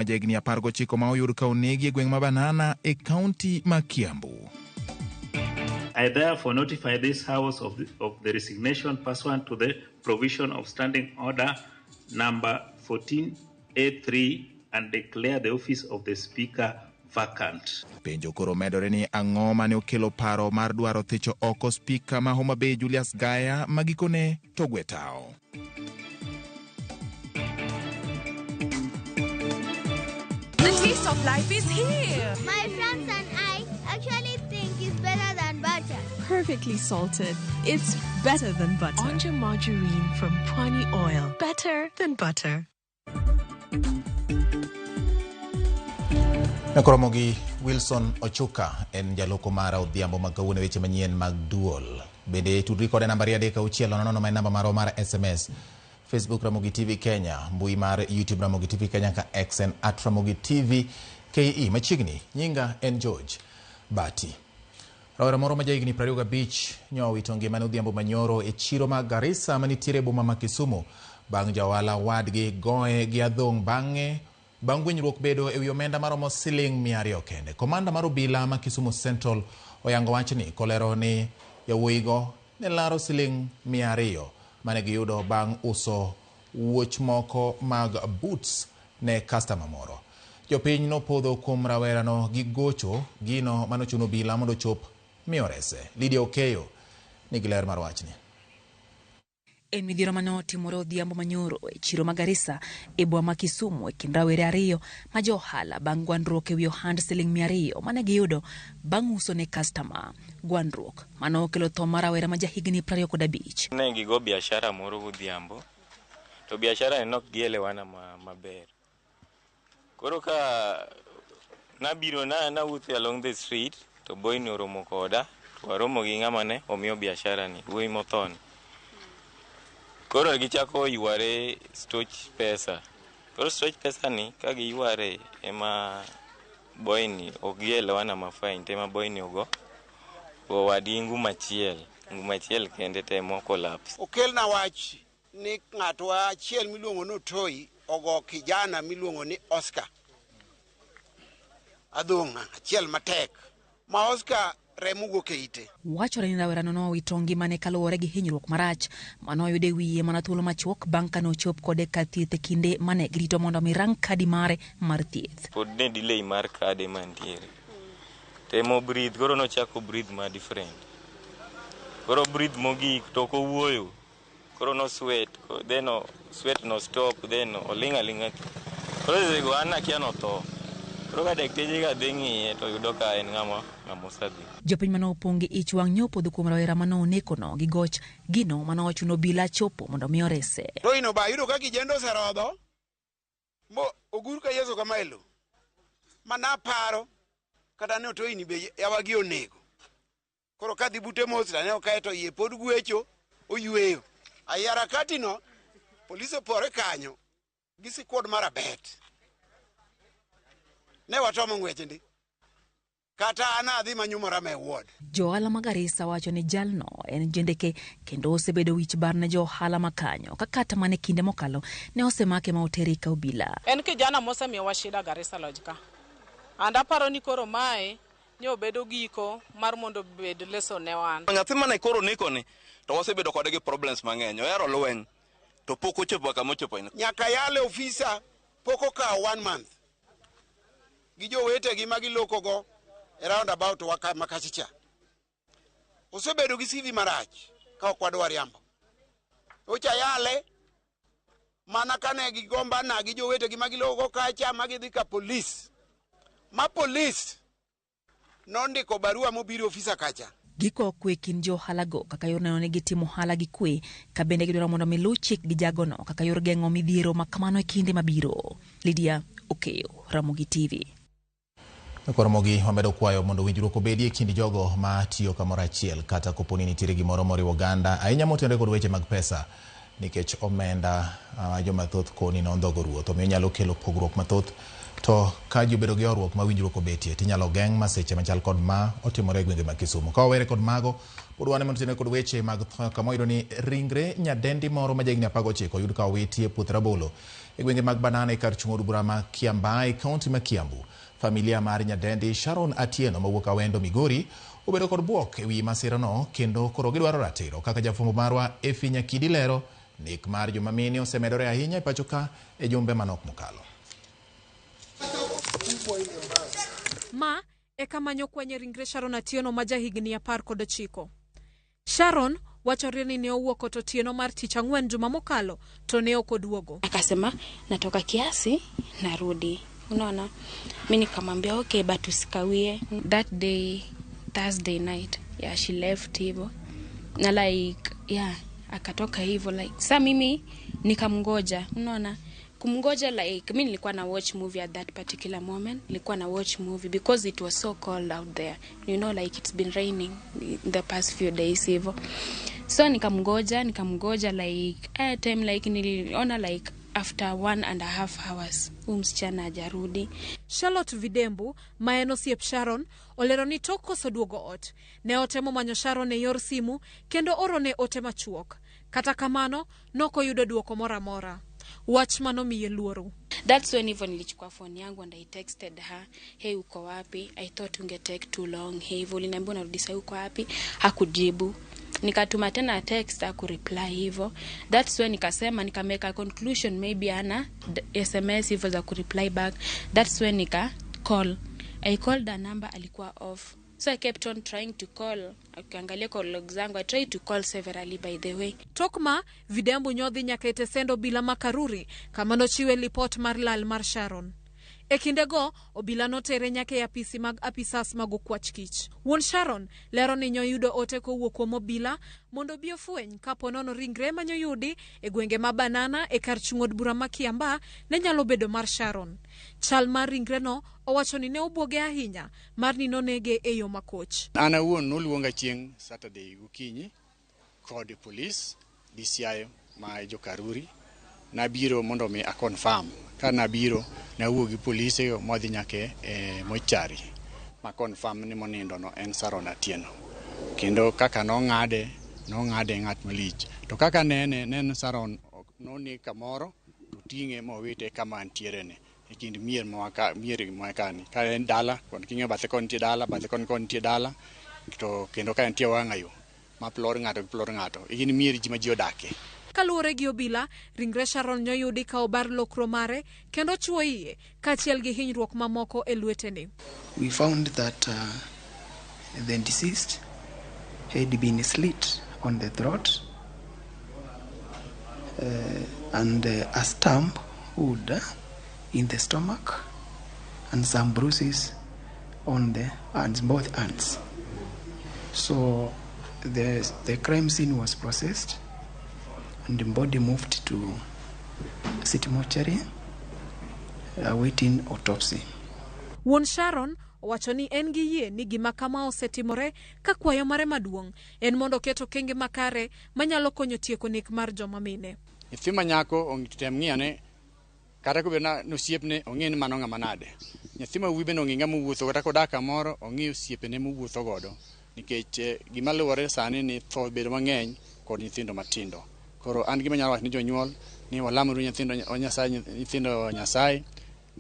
Majegni 19 ma oyud ka onegi e gweng' ma Banana e kaunti ma Kiambu. I therefore notify this House of the resignation pursuant to the provision of Standing Order number 14A3 and declare the office of the Speaker vacant. Penjo koro medore ni ang'o mane okelo paro mar dwaro thicho oko Speaker ma Homa Bay Julius Gaya magikone to gwe tao. The taste of life is here. My friends and I actually think it's better than butter. Perfectly salted. It's better than butter. Onja margarine from Pwani Oil. Better than butter. Nakoromogi Wilson Ochuka en jaloko mara odhiambo magawune weche manyien mag duol. Bende tudri kode namba 3 ma namba maro mar SMS. Facebook Ramogi TV Kenya, mbui mar YouTube Ramogi TV Kenya ka XN @Ramogi TV KE. Machigni nyinga en George Bati. Rawera moro ma jahigni 25 nyowito ngimane odhiambo manyoro e chiro ma Garissa manitiere boma ma Kisumu bang' jawala wadgi goye gi adhong' bang' winyruok bedo e wi omenda maromo $200 kende. Komanda mar obila ma Kisumu Central oyango wachni kolero ni yawuoyigo ne laro $200 mane giyudo bang' uso wuoch moko mag boots ne customer moro. Jopiny nopodho kuom rawerano gi gocho gino manochuno obila mondo chop miorese. Lydia Okeyo nigi ler mar wachni. En midhiero mano timore odhiambo manyoro e chiro ma Garissa e boma ma Kisumu e kind rawere ariyo ma johala bang' gwandruok e wi ohand $200 mane giyudo bang' uso ne customer. Gwandruok mano okelo tho mar rawera ma jahigni 25. Ne gigo biashara moro godhiambo to biashara ne ok gielewana maber. Koro ka nabiro na wuotho along the street to boy ni oromo koda to aromo gi ng'ama ne omiyo biashara ni wuoyi mothon. Koro gichako yware stoch pesa. Koro stoch pesa ni ka giyware ema boy ni ogielewana mafain tema boy ni ogo wadi nguma achiel kende temo collapse. Okelna wach ni ng'ato achiel miluongo no Toy ogo kijana miluongo ni Oscar. Adhonga achiel matek. Ma Oscar remo wuok e ite. Wachore ni rawerano nowito ngimane kaluwore gi hinyruok marach manoyudo e wiye mana thuolo machuok bang' ka nochop kode kar thieth e kinde mane girito mondo mirang kadi mare mar thieth. Pod ne delay mar kade mantiere. Temo breathe, koro nochako breathe ma different. Koro breathe mogik to kowuoyo. Koro no sweat, then sweat no stop, then olinga. Koro zego anakia no to. Koro ka dakteje ga deng'i to yudo ka en ng'ama osadhi. Jopiny mano opongi ich wang' nyopodho kuom rawera mano onekono gi goch gino mano ochuno obila chopo mondo mi orese. To ino ba yudo ka kijendo oserodho. Mo ogur ka Yesu kama elo. Mana paro kata ne to ini be yawagi onego. Koro ka dhi bute mos ne okaeto yie pod gwecho oyweyo. Ayara katino polisi pore kanyo gi squad marabet. Ne watomo ng'weche ndi. Kata ana adhi manyumora me ward. Johala ma Garissa wacho ni jalno en jendeke kendo osebedo wich bar ne johala makanyo kata mane kinde mokalo ne osemake ma oteri ka obila. En kijana mosemiyo washida Garissa lojka. Anda paro ni koro mae nyo bedo giko mar mondo bed leso ne wan. Nyathi mane koro nikoni to wasebedo kode gi problems mang'eny. Oyaro lweny to poko chopo kama ochopo ino. Nyaka yale ofisa poko ka 1 month. Gijo wete gi magiloko go around about waka makachicha. Osebedo gi CV marach ka okwadwa riambo. Ocha yale mana kane gigomba na gijo wete gi magiloko kacha magidhi ka police. Ma police nondiko barua mobiro ofisa kacha. Giko kwe kin johala go kaka yor neno ne gitimo hala gi kwe ka bende gidwaro mondo milu chik gi jagono kaka yor geng'o midhiero makamano e kinde mabiro. Lydia Okeyo, Ramogi TV. Koromogi wamedo kwayo mondo winjruok obedie e kind jogo ma tiyo kamoro achiel kata koponi nitiere gimoro moriwo oganda ahinya motenore kod weche mag pesa nikech omenda joma thoth koni no ndhogo ruoth omiyo nyalo kelo pogruok mathoth to tho ka jobedo gi horuok ma winjruok obetie tinyalo geng' masiche machal kod ma otimore e gwenge ma Kisumu. Ka wawere kod mago, pod wane mondo tine kod weche mag tho kama oyudo ni ringre nyadendi moro ma jahigni 19 oyud ka owiti e puoth rabolo e gwenge mag Banana e kar chung' od bura ma Kiamba e kaunti ma Kiambu. Familia mar nyadendi Sharon Atieno mawuok Awendo, Migori obedo kod buok e wi masirano kendo koro gidwaro ratiro. Kaka jafwambo marwa Efi Nyakidi lero, nek mar joma mine osemedore ahinya e pacho ka e jumbe manok mokalo. Ma e kama nyokwanye ringre Sharon Atieno ma jahigni 19. Sharon wachore ni ne owuok Otieno mar tich Ang'wen juma mokalo to ne ok oduogo. Akasema natoka kiasi narudi. Unaona, mimi nikamwambia okay but usikawie. That day Thursday night, yeah, she left hivyo. Na like yeah, akatoka hivyo like sasa mimi nikamngoja. Unaona, kumngoja like mimi nilikuwa na watch movie at that particular moment. Nilikuwa na watch movie because it was so cold out there. You know, like it's been raining in the past few days hivyo. So nikamngoja like time like niliona like after 1.5 hours msichana hajarudi. Charlotte Vidembu maeno siep Sharon olero ni tok koso duogo ot ne otemo manyo Sharon e yor simu kendo oro ne ote machuok. Kata kamano noko yudo duoko mora. Wach mano miye luoro. That's when even nilichukua phone yangu and I texted her, hey uko wapi? I thought unge take too long. Hey uliniambia unarudi sasa uko wapi? Hakujibu. Nikatuma tena text hakureply hivyo. That's when nikasema nikameka a conclusion maybe ana SMS hivyo za kureply back. That's when call. I called the number, alikuwa off. So I kept on trying to call. Akiangalia call logs zangu, I tried to call severally by the way. Tokma Vidembu nyodhi nyaka ete sendo bila makaruri kama nochiwe report mar lal mar Sharon. E kindego obila notere nyaka e apisi mag apisas mag okwach kich. Wuon Sharon lero ni nyoyudo ote kowuok kuom obila mondo bi ofweny kapo nono ringre manyoyudi e gwenge ma Banana e kar chung' od bura ma Kiamba ne nyalo bedo mar Sharon. Chal mar ringre no owacho ni ne obwoge ahinya mar ni nonege e yo makoch. Ana wuon noluonga chieng' Saturday gokinyi kod police DCI ma Jokaruri. Nabiro mondo mi a confirm. Ka nabiro na wuo gi polise modhi nyake mochari ma confirm ni monindo no en Sharon Atieno. Kendo kaka nong'ade ng'at malich. To kaka nene Sharon noni kamoro to tinge mowite kama antiere ne. E kind mier mwakani. Ka en dala, kon kinge bathe kon tie dala, bathe kon tie dala. To kendo ka entie wang'ayo ma plor ng'ato. E kind mier ji ma ji odake. Kaluore gi obila, ringre Sharon nyoyudi ka obar lokro mare kendo chuo iye kachiel gi hinyruok mamoko e lwetene. We found that the deceased had been slit on the throat and a stamp wound in the stomach and some bruises on the hands, both hands. So the crime scene was processed and the body moved to City Mortuary awaiting autopsy. Wuon Sharon owacho ni en gi yie ni gima kama osetimore ka kwayo mare maduong' en mondo keto kenge makare manyalo konyo tieko nek mar joma mine. Nyathi manyako ong'item ng'iyane kata kubena nosiepne ong'e ni mano ng'ama nade. Nyathi ma wuoyi bende ong'e ng'ama wuotho kata kodak kamoro ong'e osiepene mowuotho godo nikech gima luwore sani ni tho bedo mang'eny kod nyithindo matindo. Koro an gima nyalo wacho ni jonyuol ni walamuru nyithindo Nyasaye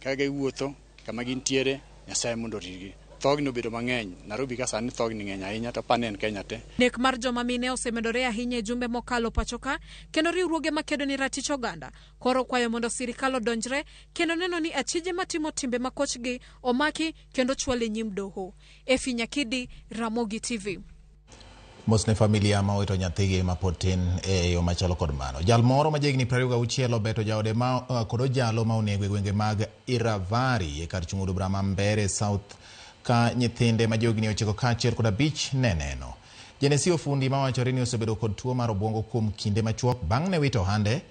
ka giwuotho kama gintiere Nyasaye mondo oritgi. Thogni obedo mang'eny. Nairobi ka sani thogni ng'eny ahinya to panen Kenya te. Nek mar joma mine osemedore ahinya e jumbe mokalo pachoka kendo riwruoge makedo ni ratich oganda koro kwayo mondo sirikal odonjre kendo neno ni achije matimo timbe makochgi omaki kendo chwal e nyim doho. Efi Nyakidi, Ramogi TV. Mosne familia ma owito nyathigi ma pod tin e yo machalo kod mano. Jal moro ma jahigni 26 obeto jaode ma kod ojalo ma onego e gwenge mag Iravari e kar chung' od bura ma Mbere South ka nyithinde ma jahigni 9 kaachiel kod 5 ne neno. Jenesi ofundi ma wachore ni osebedo kod tuo mar obwongo kuom kinde machuok bang' ne wito hande.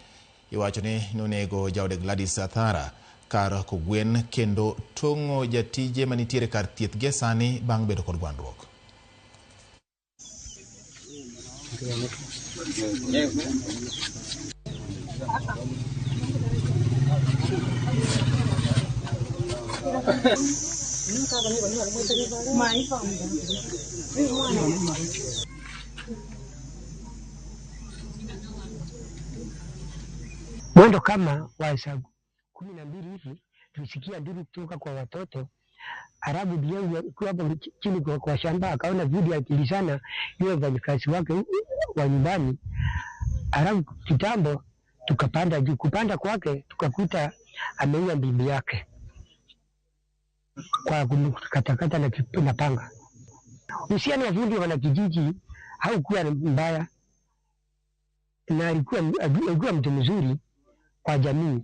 Iwacho ni nonego jaode Gladys Athara kar kogwen kendo tong'o jatije manitiere kar thieth gi sani bang' bedo kod gwandruok. Mwendo kama wa saa 12 hivi tulisikia nduru kutoka kwa watoto. Arabu ndio kwa hapo chini kwa shamba akaona video akilishana yule mfanyakazi wake wa nyumbani. Arabu kitambo tukapanda juu, kupanda kwake tukakuta ameua bibi yake kwa kukatakata na panga. Uhusiano wa fundi wana kijiji haukuwa mbaya na alikuwa mtu mzuri kwa jamii.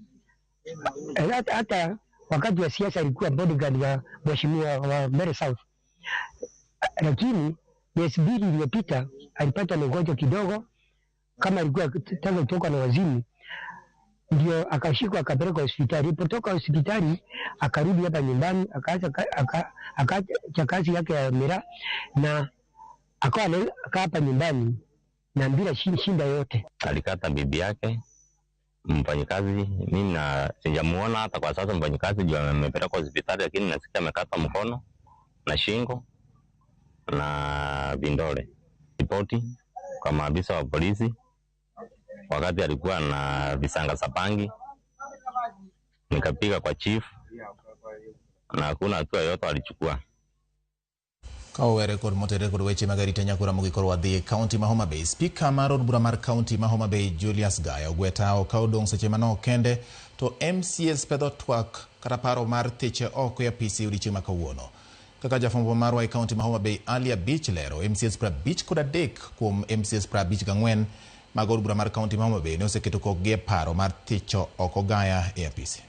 Hata wakati wa siasa alikuwa bodyguard wa mheshimiwa wa Mbeere South. Lakini miezi 2 iliyopita alipata mgonjwa kidogo, kama alikuwa tangu kutoka na wazimu, ndio akashikwa akapelekwa hospitali. Alipotoka hospitali akarudi hapa nyumbani, akaacha kazi yake ya miraa na akawa hapa nyumbani na bila shinda yote. Alikata bibi yake mfanyikazi. Mimi na sijamuona hata kwa sasa mfanyikazi, ndio amepelekwa hospitali, lakini nasikia amekata mkono na shingo na vindole. Ripoti kwa maafisa wa polisi wakati alikuwa na visanga sapangi, nikapiga kwa chief na hakuna hatua yoyote alichukua. Kawe record mote record weche magarite nyakura mugikoro wa the county ma Homa Bay. Speaker marod bura mar county ma Homa Bay Julius Gaya ogwetao kaudong seche mano kende to MCS pedho twak kata paro mar teche oko ya PC odichieng' makawuono. Kaka jafwambo marwa e county ma Homa Bay Alia Beach lero MCS 53 kuom MCS 54 mag od bura mar county ma Homa Bay ne oseketo kokgi paro mar techo oko Gaya e apisi.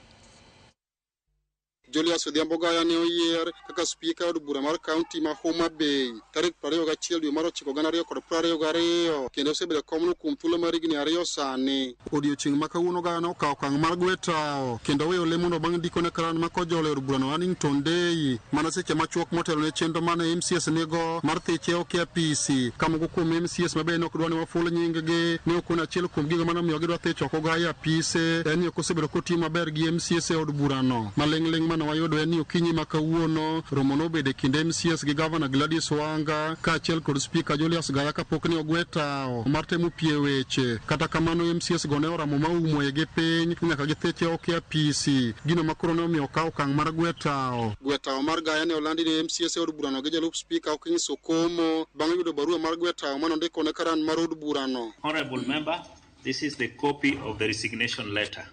Julius Odhiambo Gaya ne oyier kaka spika od bura mar county ma Homa Bay tarik 21 dwe mar 9 2022 kendo osebedo komno kuom thuolo mar higni 2 sani. Odiochieng' ma kawuono Gaya ne okawo okang' mar gwetao kendo weyo le mondo bang' ndiko ne karan ma kojolo od bura no Huntington Day mana seche machuok motelo ne chenro mane MCS nego mar thiche oke apisi. Kamoko kuom MCS mabe ne ok dwa ni waful nyinggi ne okon achiel kuom gigo mane omiyo gidwa thicho oko Gaya apise en ni ok osebedo kotimo maber gi MCS e od bura no. Maling'ling' mane wayudo en ni okinyi ma kawuono romo nobedo e kind MCS gi Governor Gladys Wanga kaachiel kod Speaker Julius Gaya kapok ne ogwetao mar temo pie weche. Kata kamano MCS go ne oramo maumo e gi piny nyaka githiche oke apisi. Gino makoro ne omiyo okawo okang' mar gwetao. Gwetao mar Gaya ne olandi ne MCS e od burano gi jalup Speaker Okinyi Sokomo bang' yudo barua mar gwetao mane ondiko ne karan mar od burano. Honorable member, this is the copy of the resignation letter.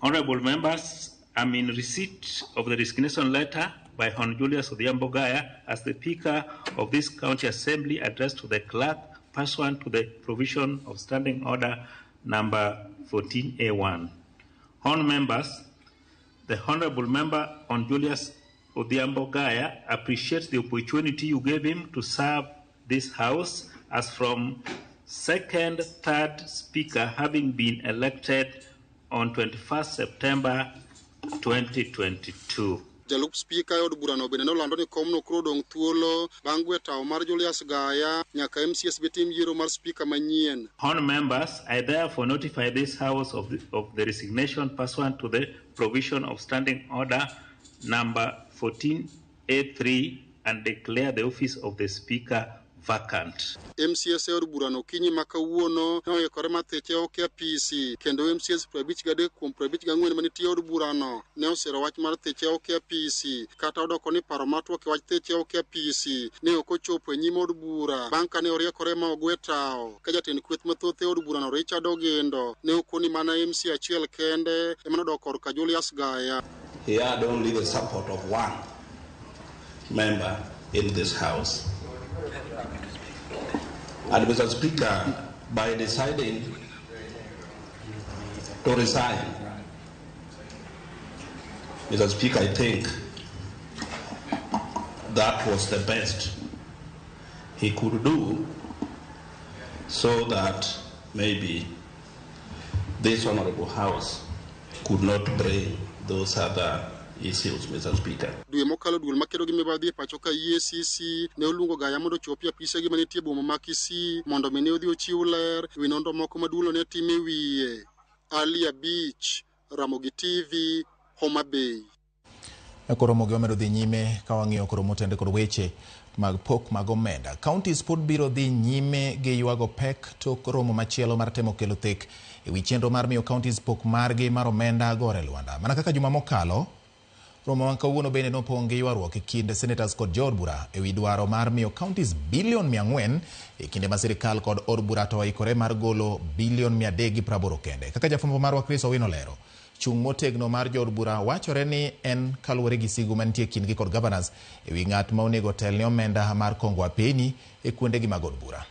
Honorable members, I'm in receipt of the resignation letter by Hon. Julius Odhiambo Gaya as the Speaker of this County Assembly addressed to the clerk pursuant to the provision of Standing Order number 14A1. Hon. members, the Honorable Member Hon. Julius Odhiambo Gaya appreciates the opportunity you gave him to serve this House as from second, third Speaker having been elected on 21st September 2022. Jalup Speaker od burano bende nolando ni komno koro dong' thuolo bang' gwetao mar Julius Gaya nyaka MCS betim yiero mar Speaker manyien. Hon. members, I therefore notify this House of the resignation pursuant to the provision of Standing Order number 14A3 and declare the office of the Speaker vacant. MCS od burano kinyi makawuono ne oyikore mathiche oke apisi kendo MCS 53 kuom 54 manitie od burano ne osero wach mar thiche oke apisi kata odoko ni paro matwak wach thiche oke apisi ne ok ochopo e nyim od bura bang' kane oriekore ma ogwetao ka jatend kweth mathoth e od burano Richard Ogendo ne okoni mana MC achiel kende ema nodoko korka Julius Gaya. He had only the support of one member in this House. And Mr. Speaker, by deciding to resign, Mr. Speaker, I think that was the best he could do so that maybe this Honorable House could not bring those other issues, Mr. Speaker. Dwe mokalo duol makedo gi mibadhi e pacho ka EACC ne oluongo Gaya mondo chopi apise gi manitie boma ma Kisii mondo mine odhi ochiw ler wi nonro moko maduolo ne time wiye. Alia Beach, Ramogi TV, Homa Bay. Koromo gi omedo dhi nyime ka wang'iyo koromo tende kod weche mag pok mag omenda. Counties pod biro dhi nyime gi ywago pek tok romo machielo mar temo kelo thek ewi chenro mar miyo counties pok margi mar omenda gore lwanda. Mana kaka juma mokalo, romo ma kawuono bende nopong' gi ywaruok e kind senators kod jood bura ewi dwaro mar miyo counties bilion 400 e kinde ma sirikal kod od bura to oikore mar golo bilion 380 kende. Kaka jafwambo marwa Chris Owino lero, chung' motegno mar jood bura wachore ni en kaluwore gi sigu mantie kindgi kod governors ewi ng'at ma onego tel ni omenda mar kongo apeni e kuondegi mag od bura.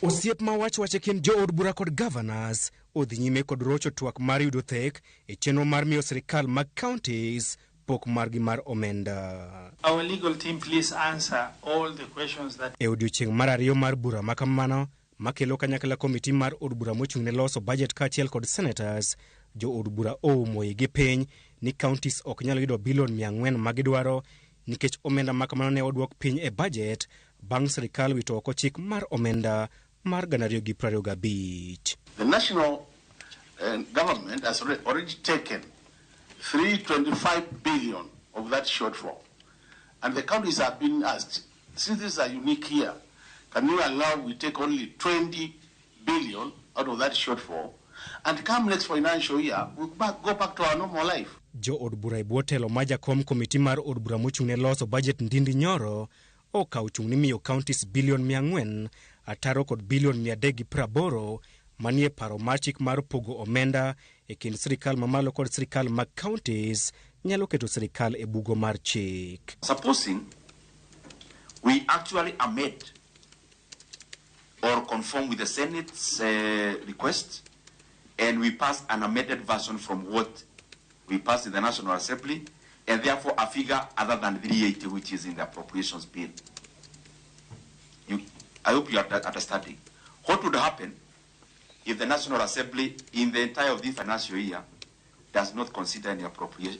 Osiep ma wach kind jood bura kod governors odhi nyime kod rocho twak mar yudo thek e chenro mar miyo sirikal mag counties pok margi mar omenda. Our legal team please answer all the questions that e odiochieng' mar ariyo mar bura ma kamano makelo kanyakla komiti mar od bura mochung' ne loso budget kaachiel kod senators, jo od bura oumoye gi piny ni counties ok nyalo yudo bilion 400 magidwaro nikech omenda ma kamano ne odwok piny e budget bang' sirikal wito oko chik mar omenda mar 2025. The national government has already taken 325 billion of that shortfall. And the counties have been asked, since this is a unique year, can you allow we take only 20 billion out of that shortfall? And come next financial year, we'll go back to our normal life. Jo od bura e bwo telo ma jakom komiti mar od bura mochung' ne loso budget Ndindi Nyoro okawo chung' ni miyo counties bilion 400 ataro kod bilion 380 manie paro mar chik mar pogo omenda e kind sirikal mamalo kod sirikal mag counties nyalo keto sirikal e bugo mar chik. Supposing we actually amend or conform with the Senate's request and we pass an amended version from what we passed in the National Assembly, and therefore a figure other than 380 which is in the appropriations bill. I hope you are understanding. What would happen if the National Assembly in the entire of this financial year does not consider any appropriation,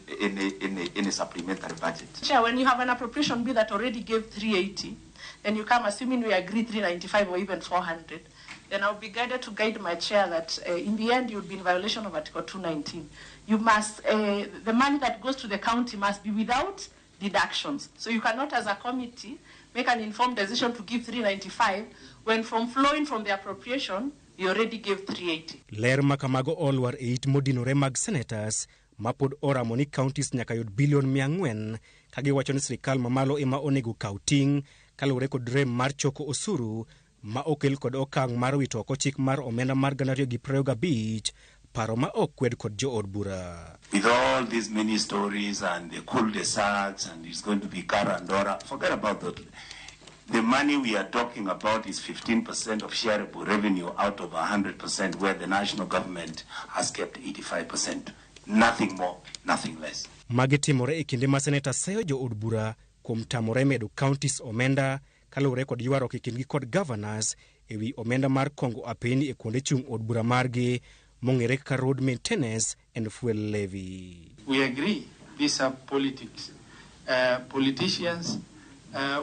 any supplementary budget? Chair, when you have an appropriation bill that already gave 380, and you come assuming we agree 395 or even 400, then I'll be guided to guide my chair that in the end you'll be in violation of Article 219. You must, the money that goes to the county must be without deductions. So you cannot, as a committee, make an informed decision to give 395 when from flowing from the appropriation, you already gave 380. Ler makamago olwar e it modinore mag senators mapod oramo ni counties nyaka yud bilion 400 kagiwacho ni sirikal mamalo ema onego kaw ting' kaluwore kod rem mar choko osuru ma okel kod okang' mar wito oko chik mar omenda mar 2025 paro ma ok kwed kod jo od bura. With all these many stories and the cul-de-sacs and it's going to be Karandora, forget about that. The money we are talking about is 15% of shareable revenue out of 100% where the national government has kept 85%. Nothing more, nothing less. Magitimore e kinde ma seneta seyo jo od bura kuom tamore medo counties omenda kaluwore kod ywaruok e kindgi kod governors ewi omenda mar kongo apeni e kuonde chung' od bura margi mong'ere kaka road maintenance and fuel levy. We agree. These are politics. Politicians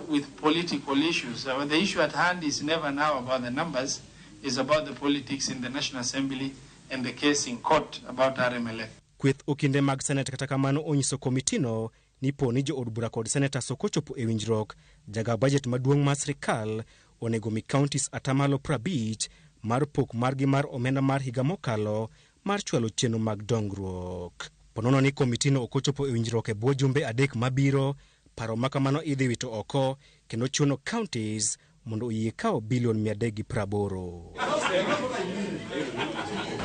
with political issues. The issue at hand is never now about the numbers. It's about the politics in the National Assembly and the case in court about RMLF. Kweth okinde mag senate kata kamano onyiso komitino ni poni jo od bura kod senators okochopo e winjruok jaga budget maduong' mar sirikal onego mi counties atamalo 50 mar pok margi mar omenda mar higa mokalo mar chwalo chenro mag dongruok. Ponono ni komitino okochopo e winjruok e bwo jumbe 3 mabiro, paro makamano idhi wito oko kendo chuno counties mondo oyie kawo bilion 380.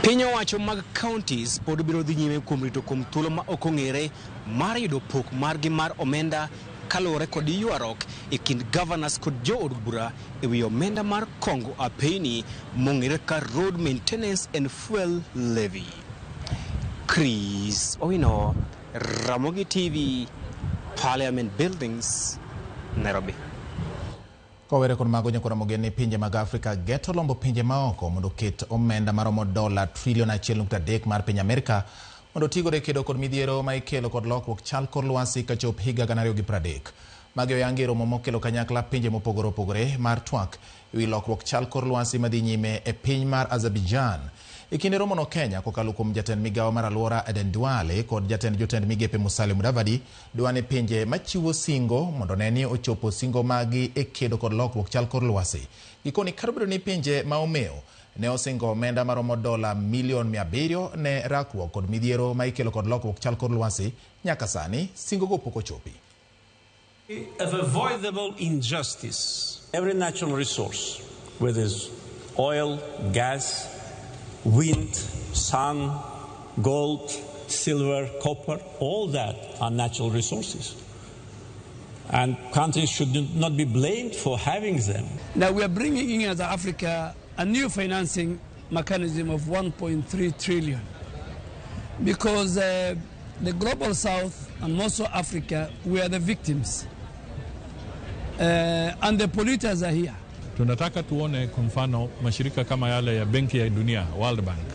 Piny owacho mag counties pod biro dhi nyime kuom rito kuom thuolo ma ok ong'ere mar yudo pok margi mar omenda kaluwore kod ywaruok e kind governors kod jo od bura ewi omenda mar kongo apeni mong'ere ka road maintenance and fuel levy. Chris Owino, Ramogi TV, Parliament Buildings, Nairobi. Kowere kod mago nyakora mogen ni pinje mag Afrika geto lombo pinje maoko mondo ket omenda maromo $1 trilion 1.3 mar piny Amerika mondo tigo kedo kod midhiero ma ikelo kod lokruok chal kor lwasi kachop higa 2030. Mage oyangi romo mokelo kanyakla pinje mopogore opogore mar twak ewi lokruok chal kor lwasi madhi nyime e piny mar Azerbaijan. E kinde romono Kenya kokalo kuom jatend migawo mar alwora Aden Duale kod jatend jotend migepe Musalia Mudavadi dwane pinje machiwo singo mondo ne ni ochopo singo magi e kedo kod lokruok chal kor lwasi. Gikoni karbiro ni pinje ma omeo ne osingo omenda maromo $700 million ne rakruok kod midhiero ma ikelo kod lokruok chal kor lwasi. Nyaka sani singo go pok ochopi. Of avoidable injustice, every natural resource, whether it's oil, gas, wind, sun, gold, silver, copper, all that are natural resources. And countries should not be blamed for having them. Now we are bringing in as Africa a new financing mechanism of 1.3 trillion because the global south and most of Africa, we are the victims and the polluters are here. Tunataka tuone kwa mfano mashirika kama yale ya Benki ya Dunia, World Bank,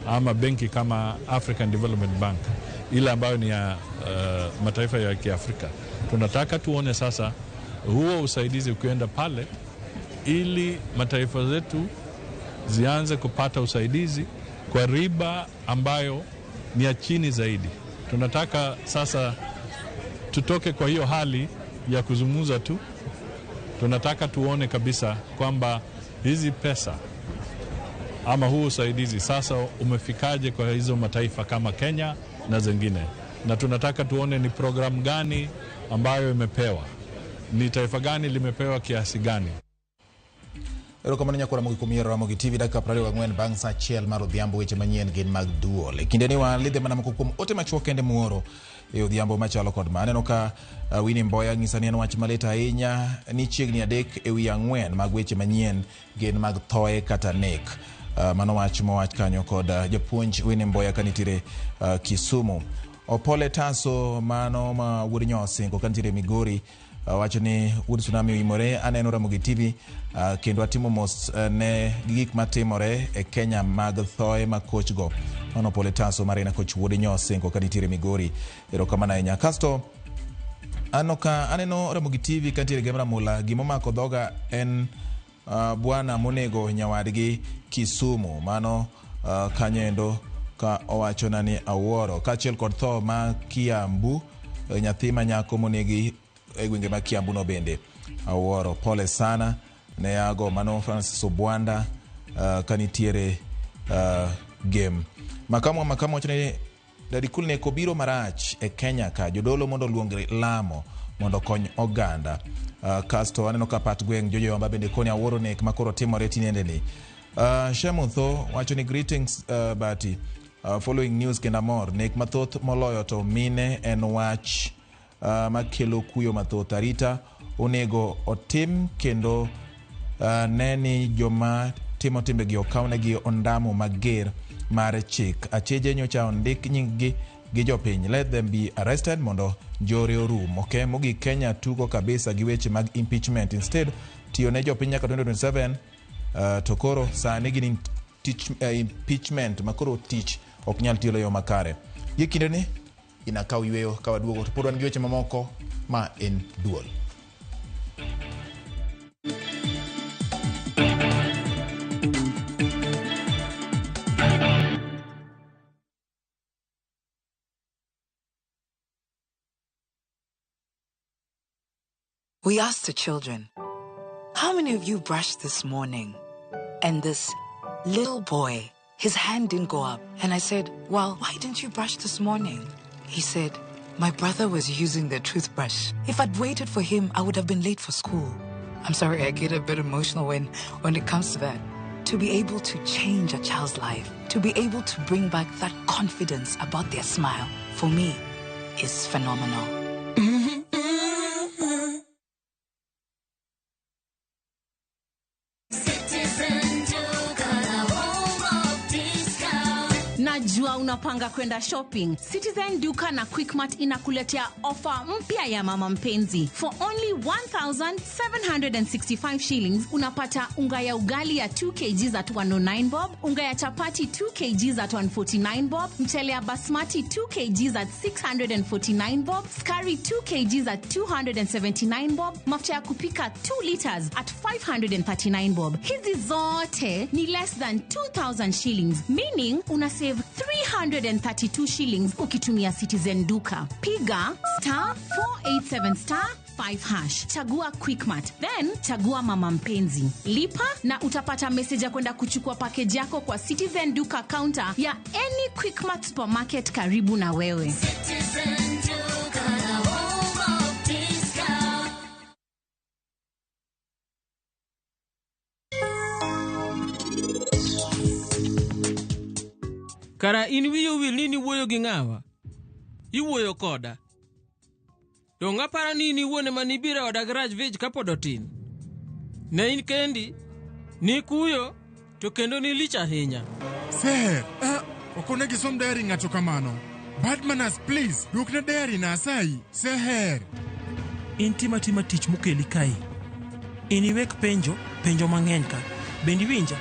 ama benki kama African Development Bank, ile ambayo ni ya mataifa ya Kiafrika. Tunataka tuone sasa huo usaidizi ukienda pale ili mataifa zetu zianze kupata usaidizi kwa riba ambayo ni ya chini zaidi. Tunataka sasa tutoke kwa hiyo hali ya kuzungumza tu. Tunataka tuone kabisa kwamba hizi pesa ama huu usaidizi sasa umefikaje kwa hizo mataifa kama Kenya na zingine. Na tunataka tuone ni programu gani ambayo imepewa. Ni taifa gani limepewa kiasi gani. Erokamano nyakora Mugi Ramogi TV dakika 24 bang' sa achiel mar odhiambo weche manyien gin mag duol. E kinde ni walidhe mana moko kuom ote machuok kende muoro e odhiambo machalo kod ma. Aneno ka Winnie Mboya ng'isa ni en wach malit ahinya ni chiegni 3 ewi 4 mag weche manyien gin mag thoe kata nek. Mano wach mowach kanyo kod japuonj Winnie Mboya kanitire Kisumu. Opole Taso mano ma wuod nyosingo kanitire Migori wacho ni wuod tsunami oimore. Aneno Ramogi TV kendo atimo mos ne gik matimore e Kenya mag thoe ma coach go. Mano Opole Taso marina coach wuod nyosingo kanitire Migori. Erokamano ahinya. Kasto aneno Ramogi TV kanitire Gemra Mula gimomako dhoga en bwana monego nyawadgi Kisumu. Mano kanyendo ka owacho nani Awuoro kachiel kod tho ma Kiambu nyathi manyako monegi e gwenge ma Kiambu no bende Awuoro. Pole sana ne ago. Mano Francis Obwanda kanitiere game. Makamu wacho ni dadikul ne kobiro marach e Kenya ka jodolo mondo luongre lamo mondo kony oganda. Kasto aneno ka Pat Gweng Jojo Yomba bende koni Awuoro nek makoro timore tinende ni. Shemutho wacho ni greetings Bati. Following news kenda mor nek mathoth moloyo to mine en wach makelo kuyo mathoth. Arita onego otim kendo neni joma timo timbe gi okawnegi ondamo mager mar chik. Acheje nyocha ondik nyinggi gi jopiny. Let them be arrested mondo jore orum. Okay, mogi Kenya tugo kabisa gi weche mag impeachment. Instead tiyo ne jopiny nyaka 2027 to koro sani gin impeachment makoro tich ok nyal tiyo yo makare. Gikinde ni inakaw yweyo ka waduogo to pod wan gi weche mamoko ma en duol. We asked the children, how many of you brushed this morning? And this little boy, his hand didn't go up. And I said, well, why didn't you brush this morning? He said, my brother was using the toothbrush. If I'd waited for him, I would have been late for school. I'm sorry, I get a bit emotional when it comes to that. To be able to change a child's life, to be able to bring back that confidence about their smile, for me, is phenomenal. unapanga kwenda shopping, Citizen Duka na Quickmart inakuletea ofa mpya ya mama mpenzi. For only 1,765 shillings unapata unga ya ugali ya 2 kg at 109 bob, unga ya chapati 2 kg at 149 bob, mchele ya basmati 2 kg at 649 bob, skari 2 kg at 279 bob, mafuta ya kupika 2 liters at 539 bob. Hizi zote ni less than 2,000 shillings, meaning una save 332 shillings ukitumia Citizen Duka. Piga *487*5#. Chagua Quickmart, then chagua mama mpenzi. Lipa na utapata message ya kwenda kuchukua package yako kwa Citizen Duka counter ya any Quickmart supermarket karibu na wewe. Citizen Duka, home of discount. Kara in wiyo wil nini wuoyo gi ng'awa? Iwuoyo koda. To ng'apara nini wuone manibira oda garage village kapod otin. Ne in kendi, ni kuyo, to kendo ni lich ahinya. Sir, okonegi som diary ng'ato kamano. Bad manners, please, duokna diary na asai. Sir. Intima tich mukeli kai. Iniwek penjo mang'eny ka. Bendi winja?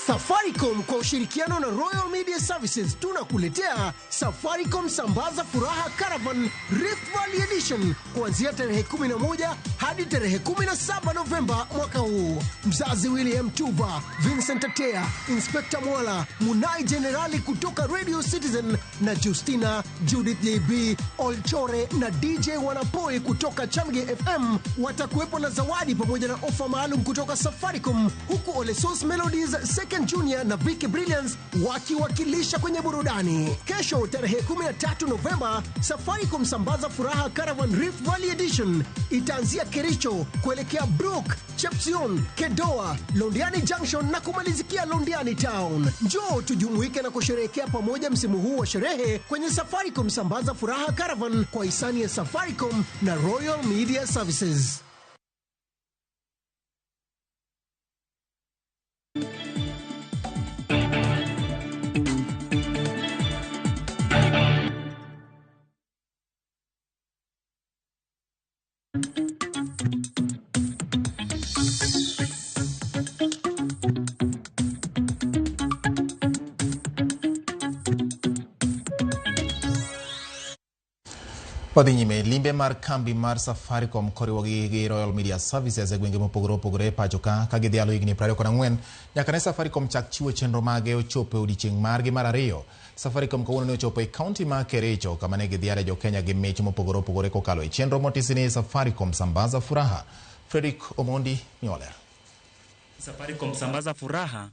Safaricom kwa ushirikiano na Royal Media Services tunakuletea Safaricom Sambaza Furaha Caravan Rift Valley Edition kuanzia tarehe 11 hadi tarehe 17 Novemba mwaka huu. Mzazi William Tuva, Vincent Atea, Inspector Mwala, Munai Generali kutoka Radio Citizen na Justina, Judith JB, Olchore na DJ Wanapoi kutoka Chamge FM watakuwepo na zawadi pamoja na ofa maalum kutoka Safaricom, huku Ole Sauce Melodies, Second Junior na Vicky Brilliance wakiwakilisha kwenye burudani. Kesho tarehe 13 Novemba, Safaricom Sambaza Furaha Caravan Rift Valley Edition itaanzia Kericho kuelekea Brook, Chepsion, Kedoa, Londiani Junction na kumalizikia Londiani Town. Njoo tujumuike na kusherehekea pamoja msimu huu wa sherehe kwenye Safaricom Sambaza Furaha Caravan kwa hisani ya Safaricom na Royal Media Services. Wadhi nyime, limbe mar kambi mar Safaricom koriwo gi Royal Media Services e gwenge mopogore opogore pacho ka gidhialo higni 24 nyaka ne Safaricom chak chiwo chenro mage ochopo odiechieng' margi mar ariyo. Safaricom kawuono ne ochopo e kaunti ma Kericho kama ne gidhiale jo Kenya gi mich mopogore opogore kokalo e chenro motisi ni Safaricom Sambaza Furaha. Fredrick Omondi Nyoler. Safaricom Sambaza Furaha.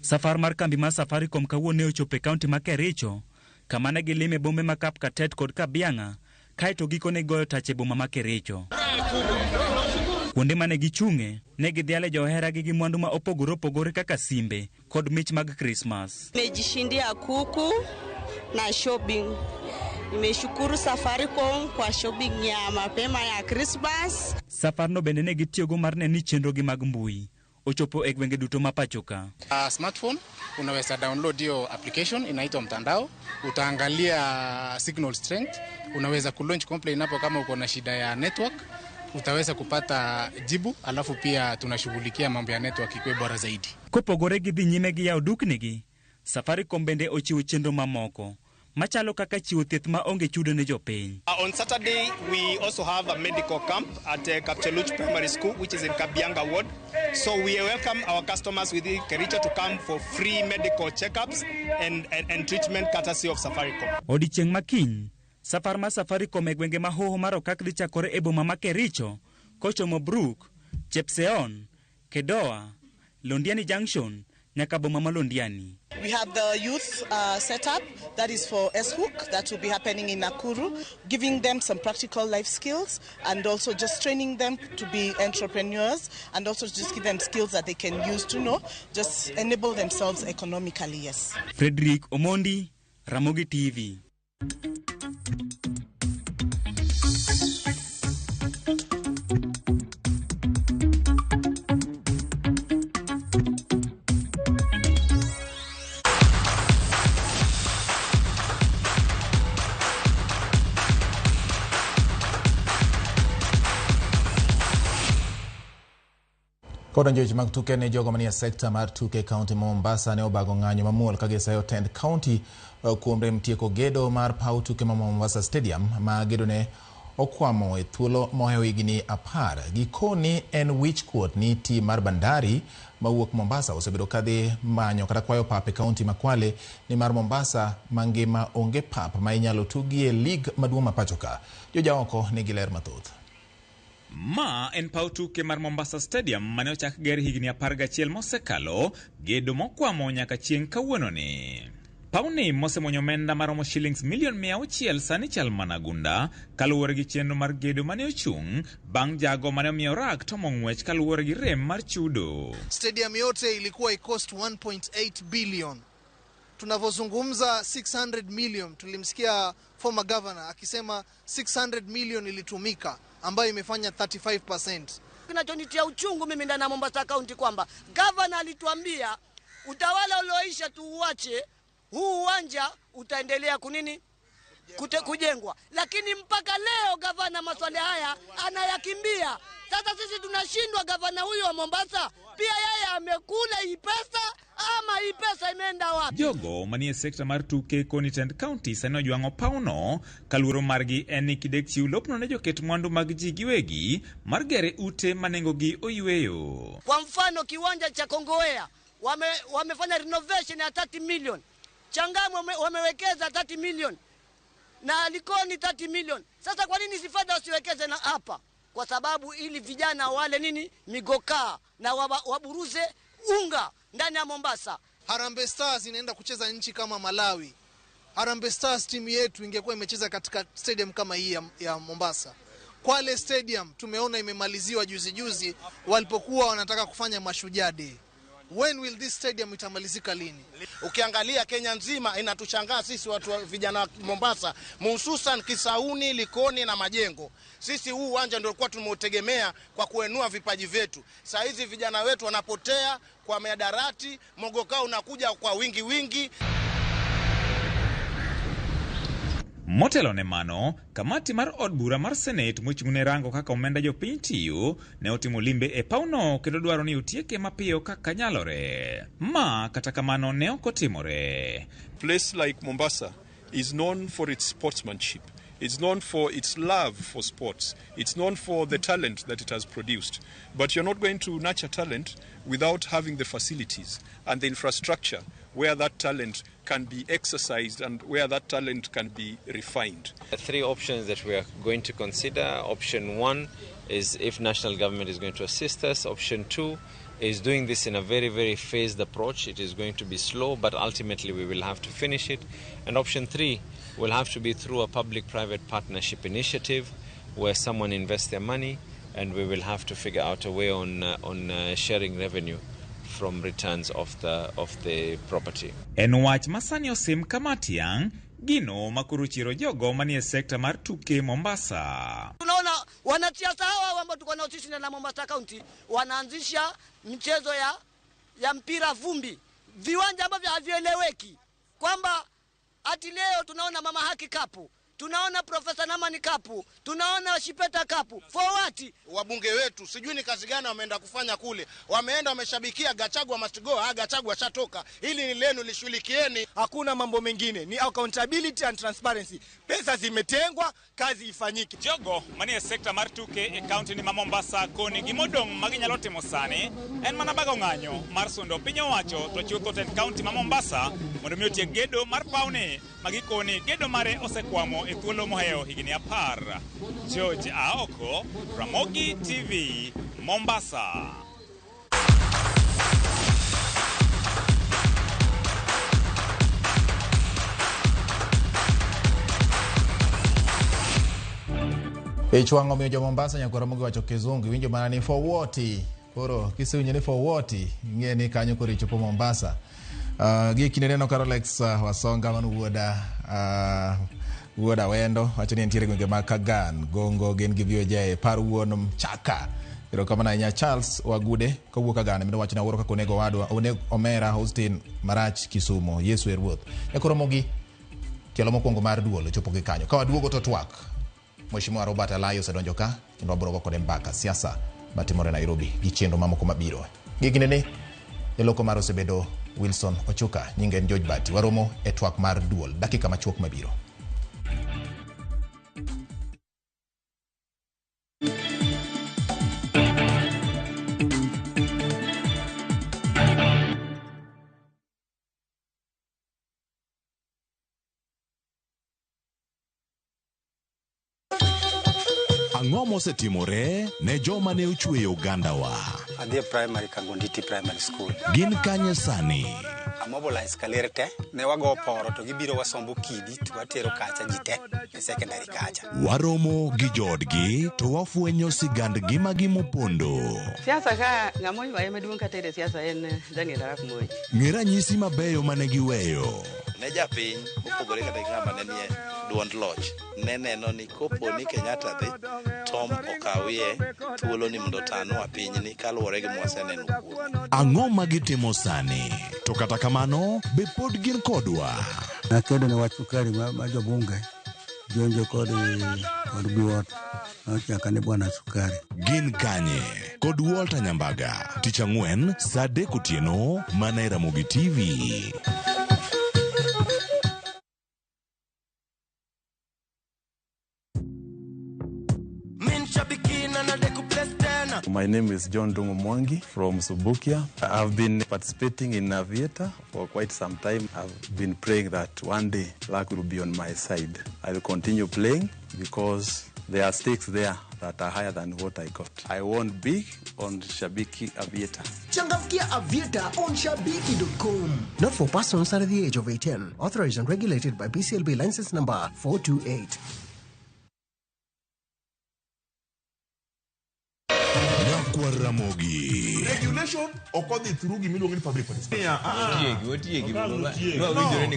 Safar mar kambi mar Safaricom kawuono ne ochopo e kaunti ma Kericho kama ne gilime bombe ma Kapkatet kod Kabianga kaito gikone goyo tache boma ma Kericho. Kuonde mane gichung'e ne gidhiale johera gi mwandu ma opogore opogore kaka simbe kod mich mag Christmas. Nimejishindia kuku na shopping. Nimeshukuru Safaricom kwa shopping ya mapema ya Christmas. Safar no bende ne gitiyogo mar neni chenro gi mag mbui ochopo e gwenge duto mapachoka. Smartphone unaweza download hiyo application inaitwa Mtandao, utaangalia signal strength, unaweza kulaunch complaint hapo kama uko na shida ya network, utaweza kupata jibu, alafu pia tunashughulikia mambo ya network ikwe bora zaidi. Kopogore gi dhi nyime gi yaw duknigi, Safaricom bende ochiwo chenro mamoko machalo kaka chiwo thieth ma onge chudo ne jopiny. On Saturday we also have a medical camp at Kapcheluch Primary School which is in Kabianga ward. So we welcome our customers within Kericho to come for free medical checkups and treatment courtesy of Safaricom. Odiechieng' makiny, safar ma Safaricom e gwenge ma hoho mar okak dhi chakore e boma ma Kericho kochomo Brook, Chepseon, Kedoa, Londiani Junction nyaka boma ma Londiani. We have the youth setup that is for S-Hook that will be happening in Nakuru, giving them some practical life skills and also just training them to be entrepreneurs and also just give them skills that they can use to just enable themselves economically, yes. Fredrick Omondi, Ramogi TV. Koda njoji mag tuke ne jogo mania sekta mar tuke kaunti Mombasa ne obago ng'anyo mamuol kagisayo tend kaunti kuom rem tieko gedo mar paw tuke ma Mombasa Stadium ma gedo ne okwamo e thuolo mohew higni 10. Gikoni en wich kuot ni tim mar Bandari mawuok Mombasa osebedo kadhi manyo kata kwayo pap e kaunti ma Kwale ni mar Mombasa mangima onge pap ma inyalo tugie lig maduong' ma pachoka. Joja oko nigi ler mathoth. Ma en paw tuke mar Mombasa Stadium mane ochak ger higni 11 mosekalo, gedo mokwamo nyaka chieng' kawuononi. Pawni mosemonyo omenda maromo shillings milion 600 sani chal mana gunda kaluwore gi chenro mar gedo mane ochung' bang' jago mane omiyo rak tomo ng'wech kaluwore gi rem mar chudo. Stadium yote ilikuwa cost 1.8 billion. Tunavozungumza 600 million, tulimsikia former governor akisema 600 million ilitumika, ambayo imefanya 35%. Kinachonitia uchungu mimi ndani ya Mombasa County kwamba governor alituambia utawala ulioisha tuuache, huu uwanja utaendelea kujengwa. Lakini mpaka leo governor maswala haya anayakimbia. Sasa sisi tunashindwa, governor huyu wa Mombasa pia yeye amekula hii pesa ama hii pesa imeenda wapi? Jogo manie sekta mar tuke koni tend county sano jwango pauno kaluro margi eni kidek chiu lopno ne joket mwandu mag ji giwegi mar gere ute manengogi oyweyo. Kwa mfano kiwanja cha Kongowea wamefanya renovation ya 30 million. Changamu wamewekeza 30 million. Na Likoni 30 million. Sasa kwa nini sifada wasiwekeze na hapa? Kwa sababu ili vijana wale migokaa na waburuze unga ndani ya Mombasa. Harambee Stars inaenda kucheza nchi kama Malawi. Harambee Stars timu yetu ingekuwa imecheza katika stadium kama hii ya Mombasa. Kwale Stadium tumeona imemaliziwa juzi walipokuwa wanataka kufanya Mashujaa Day. When will this stadium itamalizika lini? Ukiangalia Kenya nzima inatushangaa sisi watu vijana wa Mombasa, hususan Kisauni, Likoni na Majengo. Sisi huu uwanja ndio kwa tumeutegemea kwa kuenua vipaji vyetu. Sasa hizi vijana wetu wanapotea kwa miadarati, mogoka unakuja kwa wingi. Motelo ne mano, kamati mar od bura mar Senate mochung'ne rango kaka omenda jopiny tiyo ne otimo limbe e pauno kendo dwaro ni otieke mapiyo kaka nyalore. Ma kata kamano ne ok otimore. Place like Mombasa is known for its sportsmanship. It's known for its love for sports. It's known for the talent that it has produced. But you're not going to nurture talent without having the facilities and the infrastructure where that talent can be exercised and where that talent can be refined. The three options that we are going to consider. Option 1 is if national government is going to assist us. Option 2 is doing this in a very, very phased approach. It is going to be slow, but ultimately we will have to finish it. And option 3 will have to be through a public-private partnership initiative where someone invests their money and we will have to figure out a way on sharing revenue from returns of the property. En wach masani osim kamati yang gino makuruchiro jogo manie sekta mar tuke Mombasa. Tunaona wanasiasa hawa ambao tuko nao sisi na Mombasa County wanaanzisha mchezo ya mpira vumbi, viwanja ambavyo havieleweki, kwamba ati leo tunaona Mama Haki Cup, tunaona Profesa Namani Cup, tunaona Shipeta Cup. For what? Wabunge wetu sijui ni kazi gani wameenda kufanya kule. Wameenda wameshabikia Gachagua must go. Gachagua shatoka. Hili ni lenu lishughulikieni. Hakuna mambo mengine, ni accountability and transparency. Pesa zimetengwa, kazi ifanyike. Jogo manie sekta mar tuke e county ni Mombasa koni gimodong maginyalote mosani en mana bago ng'anyo mar sundo piny owacho to chutho ten county ma Mombasa mondo mi otie gedo mar pauni magikoni gedo mare osekwamo e thuolo moheyo higni 10. George Aoko, Ramogi TV, Mombasa. Ichwango miyo jo Mombasa nyakora Ramogi wacho kizungu winjo mana ni for what. Koro kisiwinjo ni for what ng'e ni kanyo koricho po Mombasa. Giki neno Carolex wasonga manu wuoda wendo wachoni entiere gwenge ma Kagan Gongo gen givyo jae par wuon Chaka iro kama na nya Charles Wagude kowuok Kagan mido wachona woro kako nego wadwa Omera Austin Marach Kisumo Yesu Erwoth ekoromogi tielo mokwongo mar duolo chopo gi kanyo kawa duogo to twak Mheshimiwa Robert Alayo sedonjo ka kendo abrogo kode mbaka siasa matimore Nairobi gi chenro mamoko mabiro gigi nene eloko mar osebedo Wilson Ochuka nyinge George Bati waromo e twak mar duol dakika machuok mabiro. Ang'o mosetimore ne joma ne ochweyo Uganda wa? Adhi primary Kagonditi Primary School. Gin kanye sani? Amobilize kalerte ne wago poro to gibiro wasombo kidi to watero kacha jite e secondary kacha. Waromo gi jodgi to wafwenyo sigand gima gimopondo. Siasa ka ng'amo ywaye maduong' kata e siasa en Daniel Arap Moi. Ng'era nyisi mabeyo mane giweyo. Ne japiny opogore kata ng'ama ne nie duond loch ne neno ni kopo ni Kenyatta dhi Tom okawie thuolo ni mondo tanwa piny ni kaluwore gi mwaseneno kuom. Ang'o magitimo sani? To kata kamano be pod gin kodwa. Nakedo ne wach sukari ma jobunge jonjo kod Biwott nochaka ne bwana sukari. Gin kanye kod Walter Nyambaga tich ang'wen saa 3 otieno mana e Ramogi TV. My name is John Dungo Mwangi from Subukia. I've been participating in Aviator for quite some time. I've been praying that one day luck will be on my side. I will continue playing because there are stakes there that are higher than what I got. I won big on Shabiki Aviator. Changamkia Aviator on Shabiki.com. Not for persons under the age of 18. Authorized and regulated by BCLB license number 428. Ramogi. Regulation occurred through Gimilu public policy.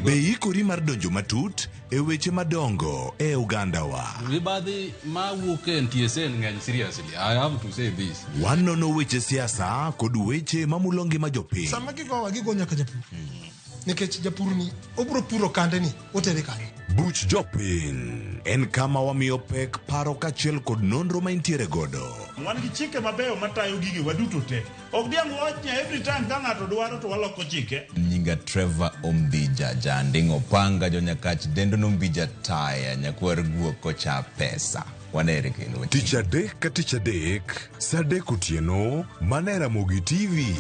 Be ikori mar donjo matut e weche madongo e Uganda wa. Ribadi ma wuke NTSN ng'eny seriously. I have to say this. Wanono weche siasa kod weche mamulongi majopiny. Sama gigowa gigo nyaka japur. Nikech japur ni obro puro kande ni otere kanye. Buch jopiny en kama wamiyo pek paro kachiel kod nonro maintiere godo. Wan gi chike mabeyo matayo gigi waduto te. Ok diang watch every time ka ng'ato dwaro to waloko chike. Nyinga Trevor Ombija jandingo panga jonyakach dendo nombija taya nyakwar guoko cha pesa. Wanere kendo. Tich adek ka tich adek saa 3 otieno mana e Ramogi TV.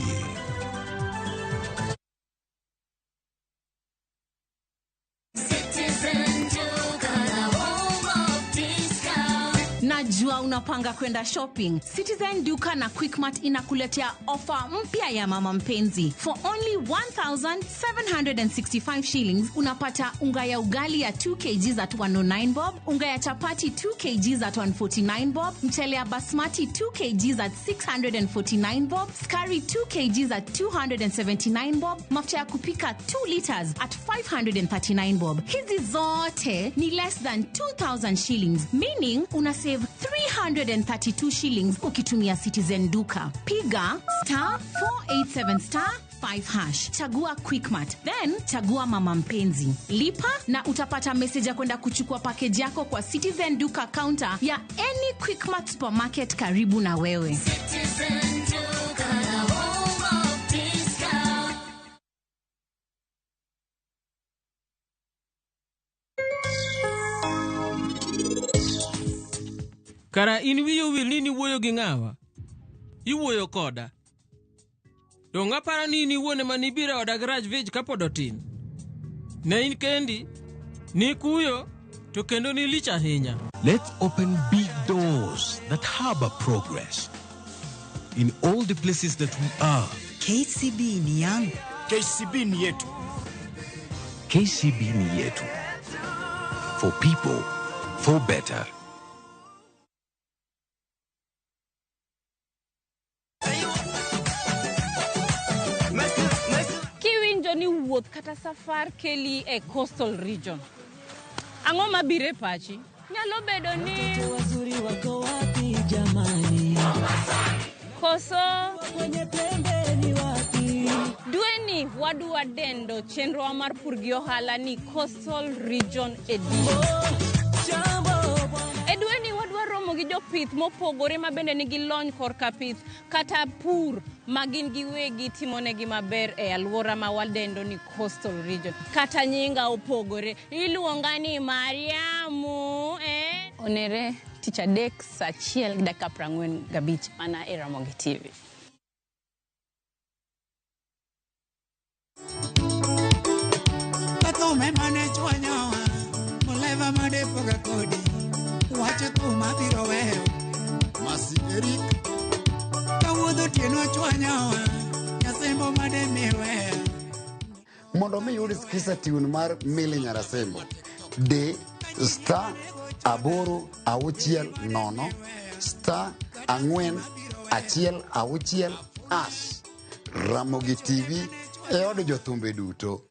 Najua unapanga kwenda shopping. Citizen Duka na Quickmart inakuletea ofa mpya ya mama mpenzi. For only 1,765 shillings unapata unga ya ugali ya 2 kg at 109 bob, unga ya chapati 2 kg at 149 bob, mchele ya basmati 2 kg at 649 bob, skari 2 kg at 279 bob, mafuta ya kupika 2 liters at 539 bob. Hizi zote ni less than 2,000 shillings, meaning una save 332 shillings ukitumia Citizen Duka. Piga *487*5#. Chagua Quickmart, then chagua mama mpenzi. Lipa na utapata message ya kwenda kuchukua package yako kwa Citizen Duka counter ya any Quickmart supermarket karibu na wewe. Citizen Duka, home of discount. Kara in wiyo wil nini wuoyo gi ng'awa? Iwuoyo koda. To ng'apara nini wuone manibira oda garage village kapodotin. Ne in kendi, ni kuyo, to kendo ni lich ahinya. Let's open big doors that harbor progress. In all the places that we are. KCB ni yangu. KCB ni yetu. KCB ni yetu. For people, for better. iwacho ni wuoth kata safar keli e coastal region. Ang'o mabire pachi? Nyalo bedo ni wazuri wako wapi jamani? Koso kwenye pembe ni wapi? Dweni wadwa dendo chenro mar pur gi ohala ni coastal region edition. Edweni wadwa romo gi jopith mopogore mabende nigi lony korka pith kata pur magin giwegi timonegi maber e alwora ma wadendo ni coastal region. Kata nyinga opogore iluonga ni Mariamu onere tich adek saa 1:45 mana e Ramogi TV. Me manage wanyawa muleva made poga kodi wacha tu mabiro weyo masikerik kawuodho tieno chwanyawa nyasembo made miweyo mondo mi yud skisa tune mar Milly Nyarasembo de star 860 star 416 as Ramogi TV e od jothumbe duto.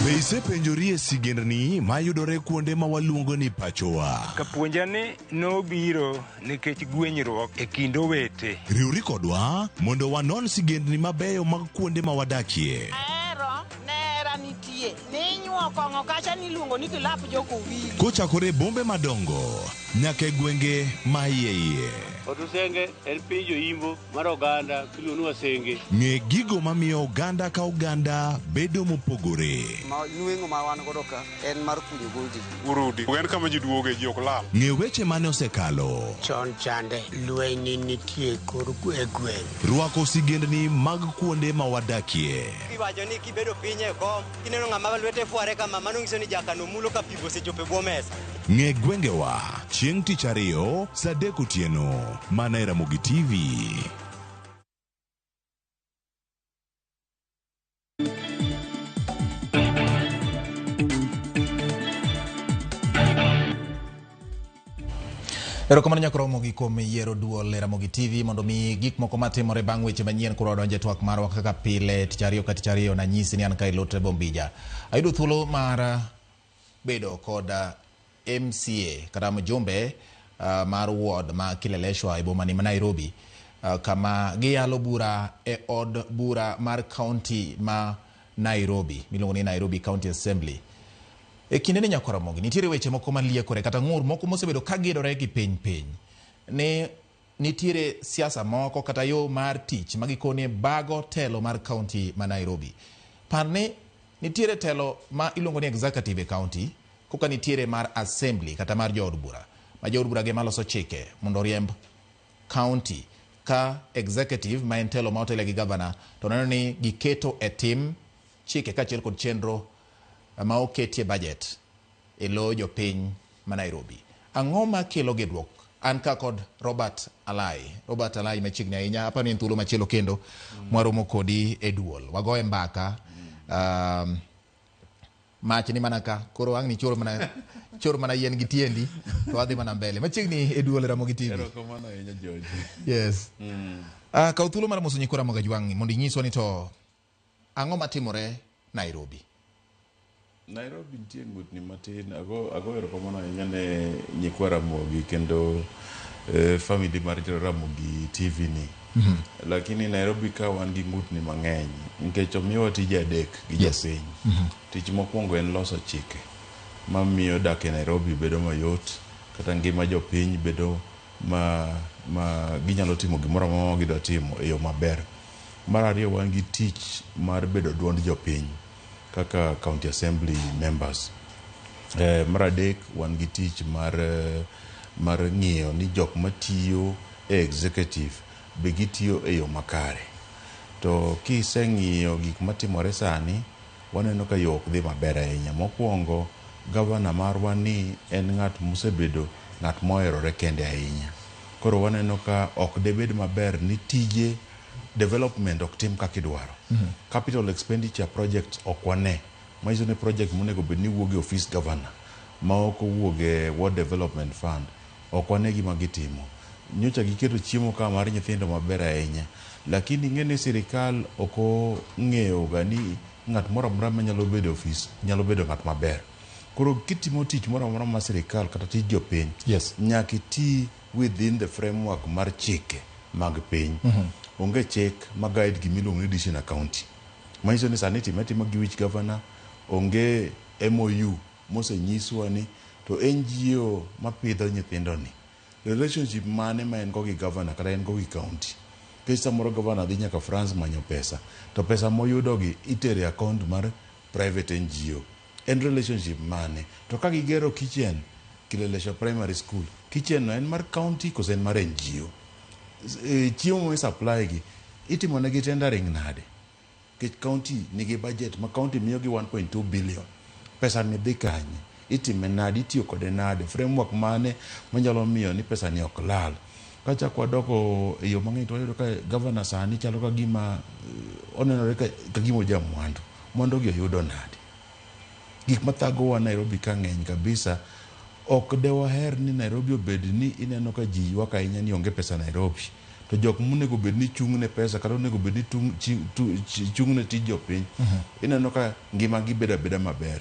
Be isepenjori e sigendni mayudore kuonde ma waluongo ni pachowa? Kapuonjani nobiro nikech gwenyruok e kind owete. Riwri kodwa mondo wanon sigendni mabeyo mag kuonde ma wadakie. Nera nitie. Ninyuo kong'o kacha niluongo ni kilap joko wili. Kochakore bombe madongo nyaka e gwenge ma iye. Odusenge en piny joimbo mar oganda kiluongo Wasenge. Ng'e gigo mamiyo oganda ka oganda bedo mopogore. Nueng'o ma wan godo ka en mar kunyo goldi. Urudi. En kama ji duoge ji ok lal. Ng'e weche mane osekalo. Chon chande lweny nitie kor gweng'. Rwako sigendni mag kuonde ma wadakie. Iwacho ni kibedo piny e kom, kineno ng'ama lwete fuare kama mano nyiso ni jakano mulo ka pigo sechope bwo mesa. Ng'e gwengewa chieng' tich ariyo saa 3 otieno mana e Ramogi TV. Erokamano nyaka Ramogi kuom yiero duol e Ramogi TV mondo mi gik moko matimore bang' weche manyien koro donje twak marwa kaka pile tich ariyo ka tich ariyo na nyisi ni an ka ilotre bombija. Ayudo thuolo mar bedo koda MCA kata mjumbe mar ward ma Kileleshwa e boma ni Nairobi kama giyalo bura e od bura mar county ma Nairobi miluongo ni Nairobi County Assembly. E kinde ni nyaka Ramogi nitiere weche moko maliekore kata ng'ur moko mosebedo kagidore gi piny ne nitiere siasa moko kata yo mar tich magikone bago telo mar county ma Nairobi. Parne nitiere telo ma iluongo ni executive e county koka nitiere mar assembly kata mar jood bura ma jood bura ge maloso chike mondo riemb county ka executive ma en telo ma otelo gi governor to neno ni giketo e tim chike kachiel kod chenro ma oketie budget e lo jopiny ma Nairobi. Ang'o ma kelo gedruok? An ka kod Robert Alai machiegni ahinya aparo ni en thuolo machielo kendo mwaromo kodi e duol wagoye mbaka mach ni mana ka koro ang' ni choro mana yien gi tiendi to wadhi mana mbele machiegni e duol Ramogi TV. Erokamano ahinya George. Yes. Ka thuolo mar moso nyikora Ramogi Jwang'i mondo inyiswa ni to ang'o matimore Nairobi? Nairobi nitie ng'utni matin ago erokamano ahinya ne nyikwa Ramogi kendo family mar Ramogi TV ni. Lakini Nairobi ka wan gi ng'utni mang'eny nikech omiwa tije adek gi jopiny. Tich mokwongo en loso chike mamiyo dak e Nairobi bedo mayot kata ngima jopiny bedo ma ginyalo timo gimoro amora gidwa timo e yo maber. Mar ariyo wan gi tich mar bedo duond jopiny kaka county assembly members. Mar adek wan gi tich mar ng'iyo ni jok matiyo e executive be gitiyo e yo makare. To kiseng'iyo gik matimore sani waneno ka yo ok dhi maber ahinya. Mokwongo gavana marwa ni en ng'at mosebedo ng'at moherore kende ahinya. Koro waneno ka ok debed maber ni tije development ok tim kaka idwaro. Capital expenditure project ok wane. Maiso ne project monego bed ni wuoge office governor ma ok wuoge World Development Fund ok wane gima gitimo. nyocha giketo chiemo ka mar nyithindo maber ahinya, lakini ng'ene sirikal oko ng'eyo ga ni ng'at moro amora manyalo bedo ofis nyalo bedo ng'at maber. Koro kitimo tich moro amora ma sirikal kata tij jopiny, nyaka iti within the framework mar chike mag piny. Onge chik ma guide gimiluongo ni Division County. Manyiso ni sani timo gi wich governor, onge MOU mosenyiswa ni to NGO mapidho nyithindo ni relationship mane ma en go gi governor kata en go gi county. Kech samoro governor dhi nyaka France manyo pesa, to pesa moyudo gi itere account mar private NGO. En relationship mane? To ka gigero kitchen, Kileleshwa Primary School, kitchen no en mar county kose en mar NGO. Chiemo mo supply gi itimo ne gi tendering nade? Kech county nigi budget ma county miyo gi 1.2 billion. Pesa ni dhi kanye? Itime nade? Itiyo kode nade? Framework mane manyalo miyo ni pesa ni ok lal? Kacha kwa doko iyo mang'eny to wayudo ka governor sani chalo ka gima onenore ka gima oja mwandu. Mwandu gi oyudo nade? Gik mathago wa Nairobi ka ng'eny kabisa. Ok dewaher ni Nairobi obed ni ineno ka ji ywak ahinya ni onge pesa Nairobi. To jok monego bed ni chung' ne pesa kata onego bed ni chung' ne tij jopiny. Ineno ka ngima gi beda maber.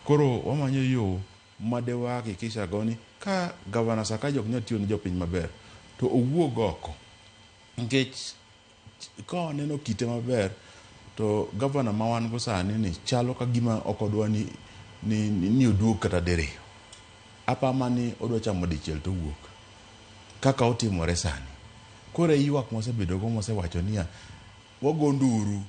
Koro wamanyo yo ma dewahakikisha go ni ka governor Sakaja jok nyalo tiyo ni jopiny maber to owuog oko. Nikech ka waneno kite maber to governor ma wan go sani ni chalo ka gima ok odwa ni oduog kata diriyo. Apama ni odwa chamo dichiel to wuok. Kaka otimore sani. Koro ywak mosebedo go mosewacho niya wago nduru.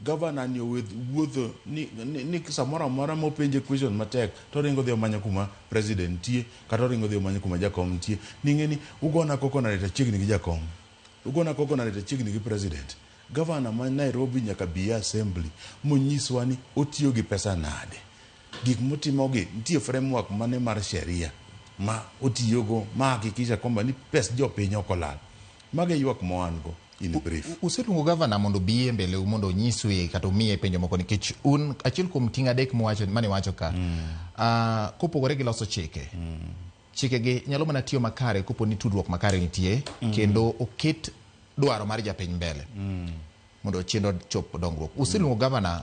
Governor ni wuotho ni samoro amora mopenje question matek to ringo dhi omanyo kuma president tie kata ringo dhi omanyo kuma jakom tie. Ning'eni ugona koko na leta chiegni gi jakom. Ugona koko na leta chiegni gi president. Governor ma Nairobi nyaka bi assembly monyiswa ni otiyo gi pesa nade. Gik motimo gi nitie framework mane mar sheria ma otiyo go ma hakikisha kwamba ni pes jopiny ok olal. Mage ywak mo an go in brief. Useluongo governor mondo biye mbele mondo nyiswe kata miye penjo moko nikech un achiel kuom ting' adek mane wacho ka. Kopogore gi loso chike. Chike gi nyalo mana tiyo makare kopo ni tudruok makare nitie kendo oket dwaro mar japiny mbele. Mondo chendo chop dongruok. Useluongo governor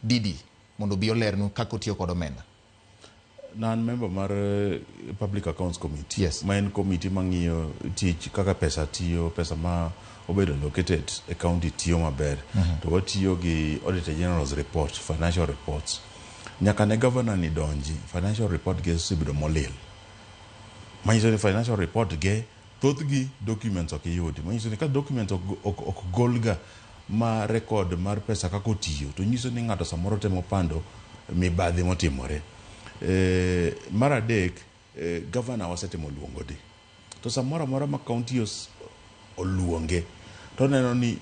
Didi mondo bi olernu kako tiyo kod omenda. Nan member mar Public Accounts Committee. Yes. Ma en committee mang'iyo tich kaka pesa tiyo, pesa ma obedo located e county tiyo maber. To watiyo gi Auditor General's report, financial reports. Nyaka ne governor ni donji, financial report ge osebedo molil. Manyiso ni financial report ge thoth gi documents ok yudi. Manyiso ni ka documents ok golga ma record mar pesa kako tiyo, to nyiso ni ng'ato samoro temo pando mibadhi motimore. Mar adek, governor wasetemo luongo di. To samoro amora ma county oluonge, to neno ni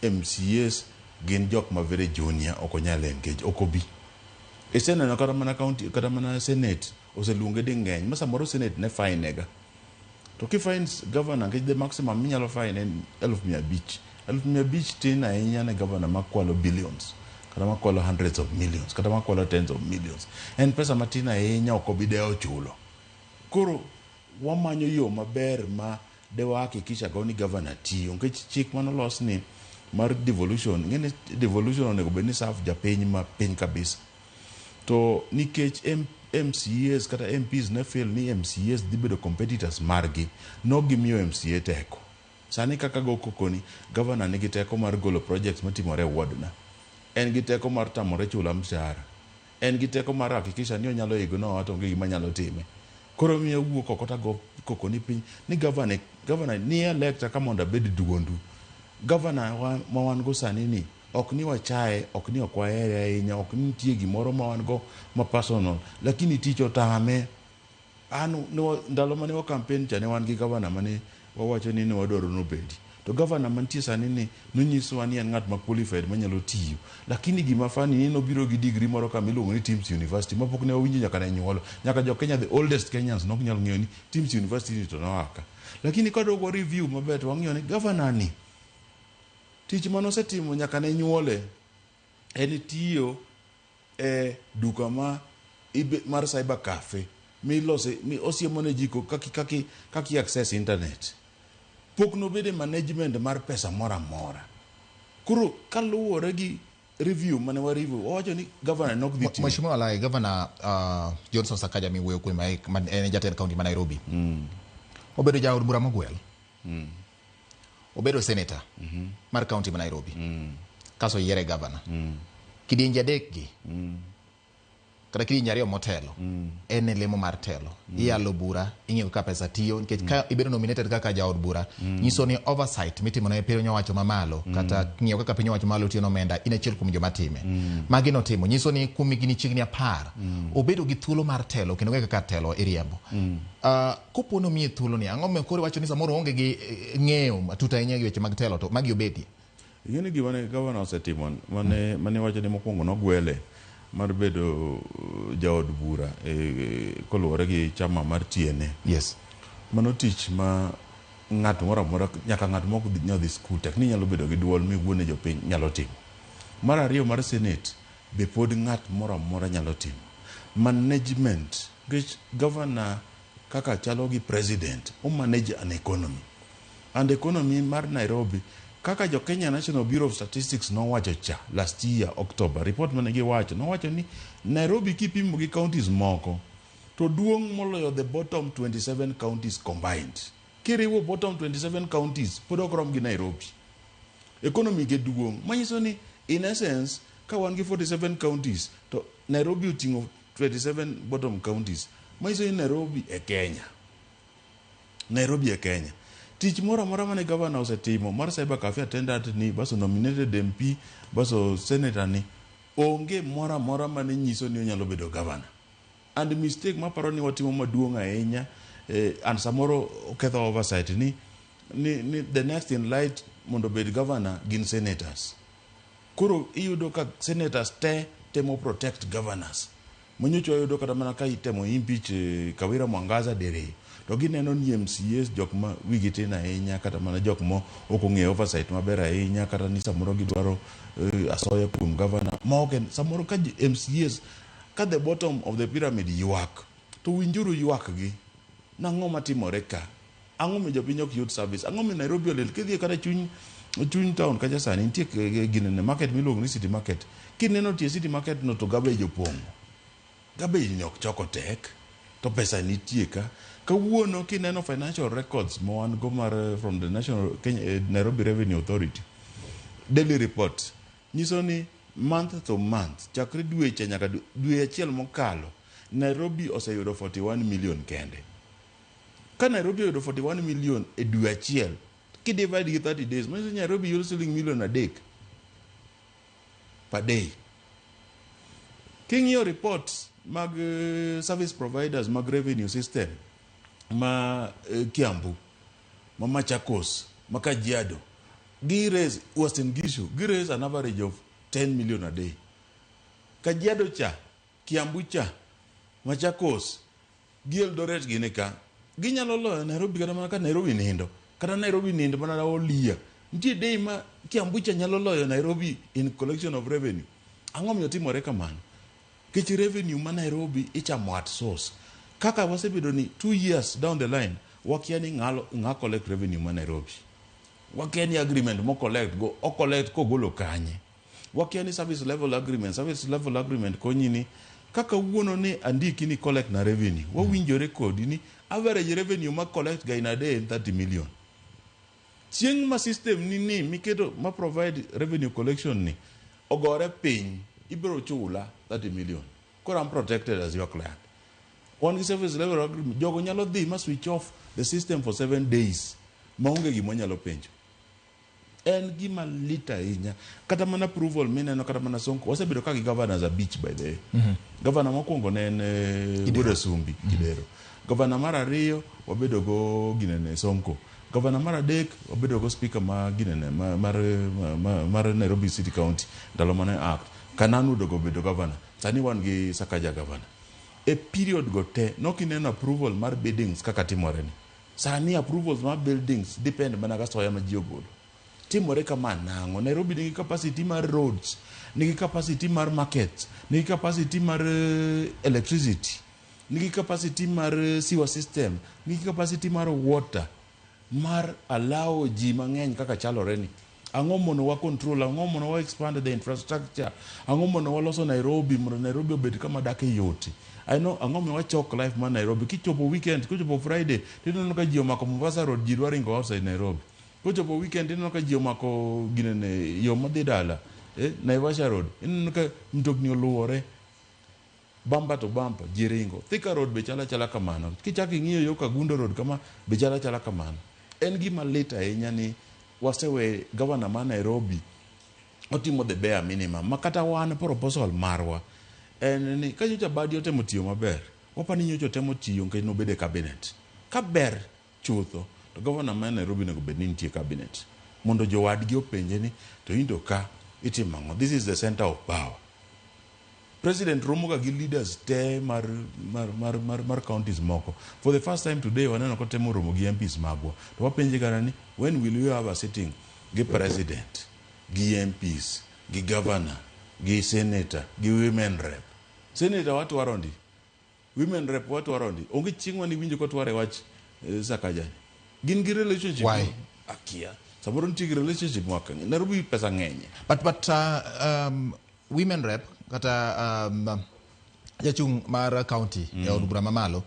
MCAs gin jok ma very junior ok onyal engage, ok obi. Iseneno kata mana county kata mana senate oseluonge di ng'eny, ma samoro senate ne fine ega. To ki fines governor ngech the maximum minyalo fine en 500,000. 500,000 tin ahinya ne governor makwalo billions. Kata makwalo hundreds of millions, kata makwalo tens of millions. En pesa matina ahinya ok obideo chulo. Koro wamanyo yo maber ma dewahakikisha go ni governor tiyo. Nikech chik manolos ni mar devolution, ngene devolution onego bed ni serve japiny ma piny kabisa. To nikech MCAs kata MPs ne feel ni MCAs dhi bedo competitors margi, no gimiyo MCA teko. Sani kaka go kokoni, governor nigi teko mar golo projects matimore wardna. En gi teko mar tamore chula mshahara. En gi teko mar hakikisha ni onyalo igono ato ngi gima nyalo time. Koro miyo wuok oko tago kokoni piny ni governor ni electa ka mondo bed duondu. Governor ma wan go sani ni ok ni wachae, ok ni ok wahere ahinya, ok ni nitie gimoro ma wan go ma personal, lakini tich otame. Ndalo mane wa campaign cha ne wan gi governor mane wawacho ni wadwaro nobedi. To governor mantie sani ni nonyisowa ni en ng'at ma qualified manyalo tiyo. Lakini gima fani ni nobiro gi degree moro kama iluongo ni Tims University ma pok ne wawinjo nyaka ne nyuolo. Nyaka jo Kenya the oldest Kenyans nok nyal ng'eyo ni Tims University ni to nawaka. Lakini kadoko review maber to wang'iyo ni governor ni tich manosetimo nyaka ne nyuole en tiyo duka mar cyber cafe mi osiemone jiko kaki access internet. Pok no bede management mar pesa mora mora. Kuro kaluwore gi review mane wa review owacho ni governor nok dhi timo. Mheshimiwa Lai, Governor Johnson Sakaja miwuoyo kuom en jatend kaunti ma Nairobi. Obedo jaod bura mogwel. Obedo senator mar kaunti ma Nairobi. Kaso yiere governor. Kidienje adek gi. Kata kidienje ariyo motelo. En e lemo mar telo. Iyalo bura, ing'eyo ka pesa tiyo nikech ka ibedo nominated kaka jaod bura, nyiso ni oversight mitimo ne piny owacho mamalo kata ng'iyo kaka piny owacho malo tiyo nomenda in achiel kuom joma time. Magi notimo nyiso ni kuom higni chiegni 10 obedo gi thuolo mar telo kendo kaka telo iriembo. Kopo no miye thuolo ni ang'o me koro wacho ni samoro onge gi ng'eyo matut ahinya gi weche mag telo to magi obedi. Yene gima ne governor osetimo mane wacho ni mokwongo nogwele mar bedo jaod bura koluwore gi chama mar TNA. Yes. Mano tich ma ng'at moro amora nyaka ng'at moko nyodhi skul tek ni nyalo bedo gi duol miwuone jopiny nyalo timo. Mar ariyo mar senate be pod ng'at moro amora nyalo timo. Management which governor kaka chalo gi president o manage an economy. And economy mar Nairobi kaka jo Kenya National Bureau of Statistics no wacho cha last year October report mane gi wacho no wacho ni Nairobi kipimo gi counties moko to duong' moloyo the bottom 27 counties combined. Kiriwo bottom 27 counties pod ok rom gi Nairobi. Economy ge duong' manyiso ni in essence ka wan gi 47 counties to Nairobi uting'o 27 bottom counties. Manyiso ni Nairobi e Kenya. Nairobi e Kenya. Tich mora mane governor osetimo mar cyber cafe attendant ni baso nominated MP baso senator ni onge mora mane nyiso ni onyalo bedo governor. And mistake ma paro ni watimo maduong' ahinya and samoro oketho oversight ni the next in light mondo bed governor gin senators. Kuro iyudo ka senators temo protect governors. Monyocho yudo kata mana ka itemo impeach Kawira Mwangaza dere. To gineno ni MCAs jok ma wigi tin ahinya kata mana jok mo ok ong'eyo oversight maber ahinya kata ni samoro gidwaro asoya kuom governor moken samoro ka MCAs ka the bottom of the pyramid ywak to winjuru ywak gi nang'o matimore ka ang'o mi jopiny ok yud service ang'o mi Nairobi olel kidhi kata chuny town kacha sani nitie ginene market miluongo ni city market kineno tie city market no to garbage opong'o garbage ni ok choko tek to pesa nitie ka kawuono kineno financial records mo wan go mar from the National Nairobi Revenue Authority daily report nyiso ni month to month chakre dweche nyaka dwe achiel mokalo Nairobi oseyudo 41 million kende. Ka Nairobi oyudo 41 million e dwe achiel kidivide gi 30 days means Nairobi yudo siling million adek per day. King'iyo reports mag service providers mag revenue system ma Kiambu, ma Machakos, ma Kajiado, raise Western Gishu, raise an average of 10 million a day. Kajiado cha, Kiambu cha, Machakos, Eldoret gineka, ginyalo loyo Nairobi kata mana ka Nairobi nindo, kata Nairobi nindo mana olia. Ntie day ma Kiambu cha nyalo loyo Nairobi in collection of revenue. Ang'o miyo timore kamano? Kech revenue ma Nairobi ichamo at source. Kaka wasebedo ni 2 years down the line wakia ni ng'a collect revenue ma Nairobi. Wakia ni agreement mo collect ko golo kanye. Wakia ni service level agreement konyi ni kaka wuono ni andiki ni collect na revenue. Wawinjore kodi ni average revenue ma collect ga in a day 30 million. Chieng ma system ni miketo ma provide revenue collection ni ogore piny ibro chula 30 million. Kora I'm protected as your client. One service level agreement jogo nyalo dhi ma switch off the system for 7 days maonge gimo nyalo penjo. En gima lita ahinya kata mana approval mineno kata mana Sonko wasebedo ka gi governors a beach by the way. Governor mokwongo ne en Buda Sumbi Kidero. Governor mar ariyo wabedo go ginene Sonko. Governor mar adek wabedo go speaker ma ginene mar Nairobi City County ndalo mane act. Kananu dogo bedo governor. Sani wan gi Sakaja governor. A period go te nokineno approval mar buildings kaka timore ni. Sani approvals mar buildings depend mana ka soya ma jiogolo. Timore kama nango. Nairobi nigi capacity mar roads, nigi capacity mar markets, nigi capacity mar electricity. nigi capacity mar sewer system, nigi capacity mar water, mar allow ji mang'eny kaka chalore ni. Ang'o mono wa control, ang'o mono wa expand the infrastructure, ang'o mono wa loso Nairobi, mono Nairobi obed kama dake yoti. I know ang'o mono wa chok life man Nairobi, kichopo weekend, kichopo Friday, tineno ka ji omako Mombasa Road, ji dwa ringo outside Nairobi. Kichopo weekend, tineno ka ji omako ginene yo madhi dala, Naivasha Road, tineno ka mtokni oluore, bumper to bumper, ji ringo. Thika Road be chala kamano. Kichaki ng'iyo yo Kagundo Road kama be chala kamano. En gima lit ahinya ni wasewe governor ma Nairobi otimo the bare minimum. Makata wan proposal marwa en ni ka nyocha badi otemo tiyo maber, wapani nyocha otemo tiyo nikech nobede cabinet. Ka ber chutho to governor ma Nairobi nego bed ni nitie cabinet mondo jowadgi openje ni to indo ka itimo ang'o. This is the center of power. President romoga gi leaders te mar counties moko. For the first time today, waneno ko temo romo gi MPs magwa. To wapenje gara ni, when will you have a sitting gi president, gi MPs, gi governor, gi senator, gi women rep. Senator watu warondi. Women rep watu warondi. Onge chingwa ni winjo ko tware wach Sakaja. Gin gi relationship. Why? Akia. Samoro nti relationship mwaka. Nairobi pesa ng'enye. But women rep kata jachung mar county e od bura mamalo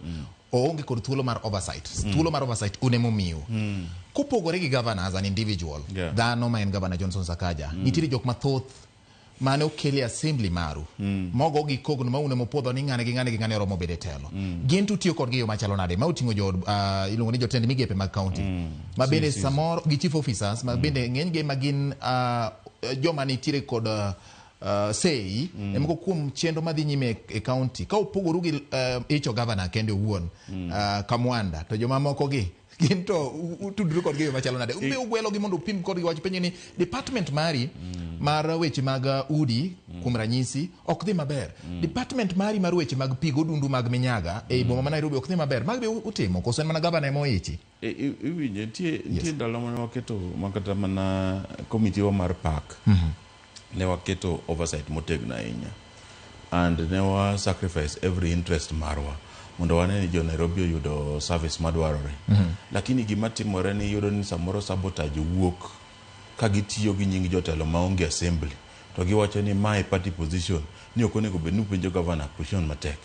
oonge kod thuolo mar oversight. Thuolo mar oversight unemo miyo. Kopogore gi governor as an individual, dhano ma en governor Johnson Sakaja, nitiere jok mathoth mane okele assembly maru mogo gi kogno ma unemo podho ni ng'ane gi ng'ane romo bede telo. Gin tu tiyo kod gi yo machalo nade ma uting'o jo iluongo ni jotend migepe mag county ma bende samoro gi chief officers ma bende ng'eny ge magin joma nitiere kod sei emko kuom chenro madhi nyime e county ka upogoru gi icho governor kende owuon Kamwanda to joma moko gi ginto utudru kod gi machalo nade ube ugwelo gi mondo upim kod gi wach penye ni department mari mar weche mag udi kuom ranyisi ok dhi maber, department mari mar weche mag pigo dundu mag minyaga e boma ma Nairobi ok dhi maber, mag be utimo koso en mana governor emo ichi iwinje tie ndalo mane waketo makata mana committee wa mar park ne waketo oversight motegno ahinya and ne wa sacrifice every interest marwa mondo wane ni jo Nairobi oyudo service madwarore. Lakini gima timore ni yudo ni samoro sabotage wuok ka gitiyo gi nying jotelo maonge assembly to giwacho ni my party position ni ok onego bed ni penjo governor position matek.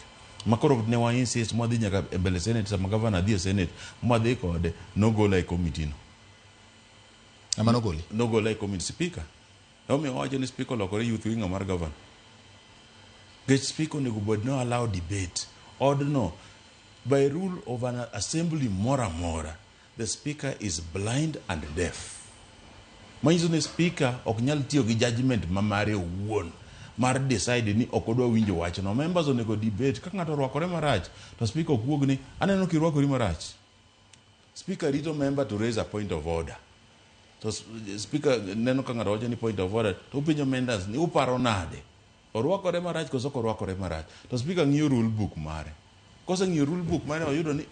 Makoro ne wa insist mwadhi nyaka e mbele senate sama governor dhi e senate mwadhi kode no go like committee no. Ama no goli? No go like committee speaker. Omi wacho ni speaker lokore youth wing mar governor. Get speaker onego bed no allow debate. No, by rule of an assembly mora, the speaker is blind and deaf. Manyiso ni speaker ok nyal tiyo gi judgment mamare wuon mar decide ni ok odwa winjo wach no. Members onego debate ka ng'ato rwakore marach to speaker ok wuog ni aneno ki rwakori marach. Speaker rito member to raise a point of order. To speaker neno ka ng'ato wacho ni point of order to penjo members ni uparo nade. Orwakore marach koso korwakore marach. To speaker ng'iyo rule book mare. Koso ng'iyo rule book mare oyudo ni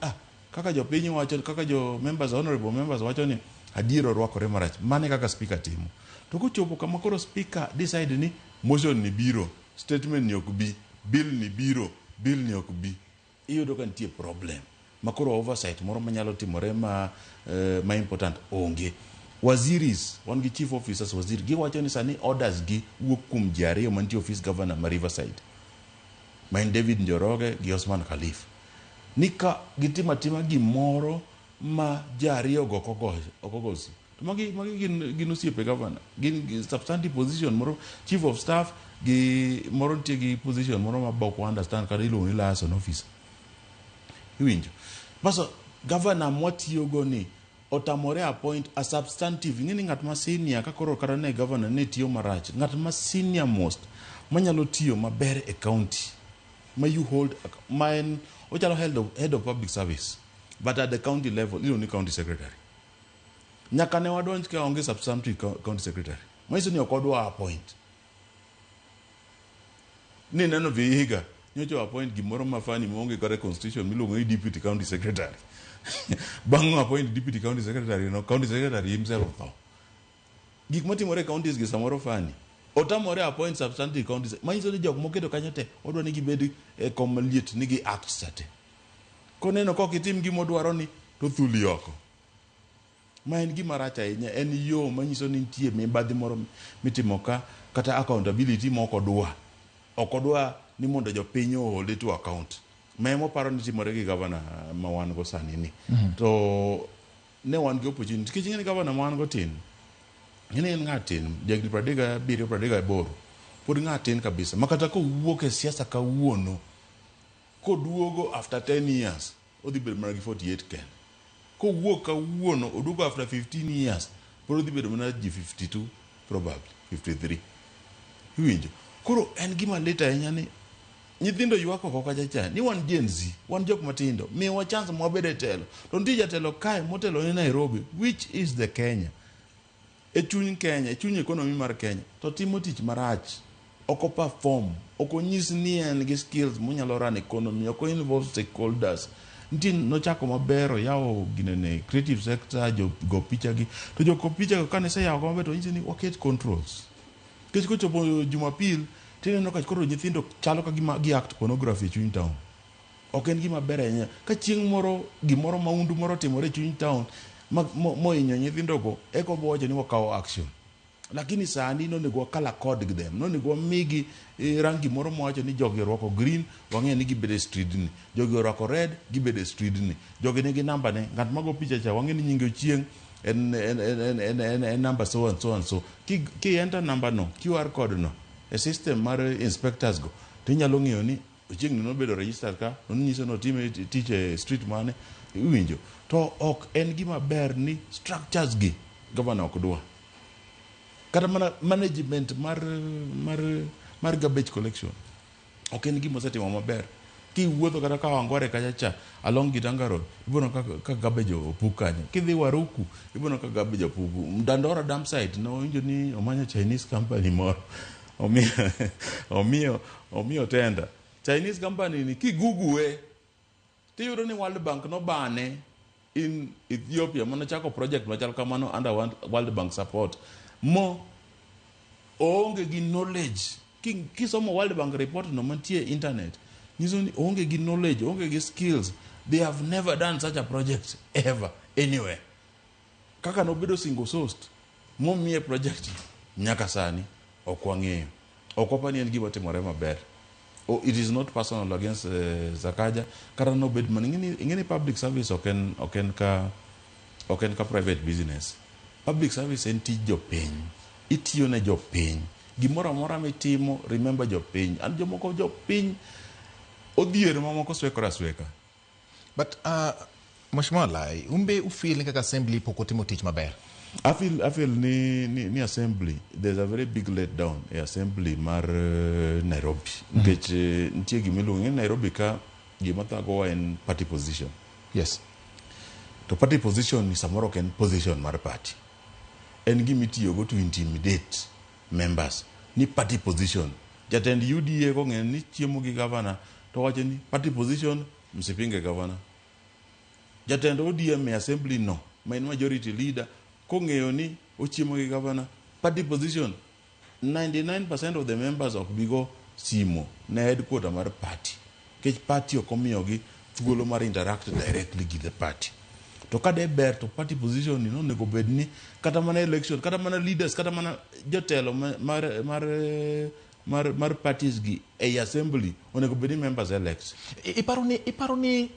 kaka jo piny wacho, kaka jo members, honorable members wacho ni adiero orwakore marach. Mane kaka speaker timo. To kochopo kama koro speaker decide ni motion ni biro, statement ni ok bi, bill ni biro, bill ni ok bi. Iyudo ka nitie problem. Makoro oversight moro manyalo timore ma important onge. Waziris, wan gi chief officers waziri, gi wacho ni sani orders gi wuok kum ji ariyo mantie office governor ma Riverside. Main David Njoroge gi Osman Khalif. Nika gitima gimoro ma ji ariyo go okogosi. To magi gin osiepe governor. Gin substantive position moro chief of staff gi moro nitie gi position moro ma bok understand kada iluongo ni liaison officer. Iwinjo. Baso governor mwatiyo go ni otamore appoint a substantive ngini ngat ma senior ka koro kara ne governor ne tiyo marach ngat ma senior most manyalo tiyo maber e county ma you hold mine ochalo head of public service but at the county level you only county secretary nyaka ne wadonj ka onge substantive county secretary maiso ni okodwa appoint ni neno vihiga nyocho appoint gimoro mafani monge kare constitution miluongo ni deputy county secretary Bango appoint deputy county secretary, county secretary himself. Gik matimore counties gi samoro fani. Otamore appoint substantive county. Manyiso ni jok moketo kanyo te odwa ni gibed komaliet ni gi act sate. koneno kok itim gima odwaro ni to thuli oko. Ma en gima rach ahinya, en yo manyiso ni nitie mibadhi moro mitimo ka, kata accountability ma ok odwa ni mondo jopiny oholde to account. Ma emo paro ni timore gi gavana ma wan go sani ni. To ne wan gi opportunity, kich ng'eni gavana ma wan go tin, ng'eni en ng'at tin, jagni 37, 38, pod ng'at tin kabisa. Ma kata kowuok e siasa kawuono, koduogo after 10 years, odhi bedo mana gi 48 ken. Kowuok kawuono, oduogo after 15 years, pod odhi bedo mana ji 52, probably 53. Iwinjo. Koro en gima lit ahinya ni nyithindo ywak oko kacha cha ni wan Gen Z, wan jok matindo, miwa chance mwabed e telo. To nitie jatelo kae motelo ni Nairobi, which is the Kenya. E chuny Kenya, e chuny economy mar Kenya, to timo tich marach. Oko perform, oko nyis ni en gi skills monyalo run economy, oko involve stakeholders. Nitie nochako mabero yawo ginene creative sector, go picha gi. To joko picha go kane se yawo maber to nyisi ni waket controls. Kech kochopo Jumapil, tineno ka koro nyithindo chalo ka gi act pornography chuny town. Ok en gima ber ahinya. Ka chieng' moro gimoro maundu moro timore chuny town, moinyo nyithindo go, eko bowacho ni wakawo action. Lakini sani nonego wakala code gi them, nonego wamigi rangi moro mwacho ni jogi orwako green, wang'e ni gibede street ni. Jogi orwako red, gibede street ni. Jogi nigi namba ne, ng'at mago picha cha, wang'e ni nyinge ochieng' en number so and so and so. Ki enter number no, QR code no, a system mar inspectors go, tinyalo ng'eyo ni ochieng' no bedo registered ka, nonyiso no time tich street mane, iwinjo. To ok en gima ber ni structures gi governor ok dwa. Kata mana management mar garbage collection. Ok en gima osetimo maber. Ki wuotho kata ka Wangware kacha cha along Gitanga Road, ibono ka garbage opuk kanyo. Kidhi Waruku, ibono ka garbage opuk. Dandora dump site no winjo ni omanyo Chinese company moro. Omiyo tenda. Chinese company ni kigugue. Tiyudo ni World Bank no bane in Ethiopia mana chako project machal kamano under World Bank support. Mo onge gi knowledge. Kisomo World Bank report no mantie internet. Niso ni onge gi knowledge, onge gi skills. They have never done such a project ever anywhere. Kaka nobedo single sourced. Mo mie project nyaka sani okwang'eyo. Okopani en gima timore maber. Oh, it is not personal against Sakaja. Kara no bed man ngeni public service oken ka private business. Public service en tij jopiny. Itiyo ne jopiny. Gimoro amora mitimo, remember jopiny. An jomoko jopiny odhier mamoko sweka. But Mheshimiwa Lai, umbe ufeel kaka assembly pok otimo tich maber. I feel ni assembly, there's a very big letdown in assembly mar Nairobi. Which nitie gimiluongo ni Nairobi ka gima thago en party position. Yes. To party position ni samoro ken position mar party. En gimitiyo go to intimidate members. Ni party position. Jatend UDA ko ng'en ni chiemo gi governor to wacho ni party position msipinge governor. Jatend ODM assembly no, main majority leader ko ng'eyo ni ochiemo gi governor. Party position 99% of the members ok bigo simo na headquarter mar party. Kech party okomiyogi thuolo mar interact directly with the party. To kade ber to party position ni no nego bed ni kata mana election, kata mana leaders, kata mana jotelo mar parties gi a assembly onego bed ni members elect. Iparo ni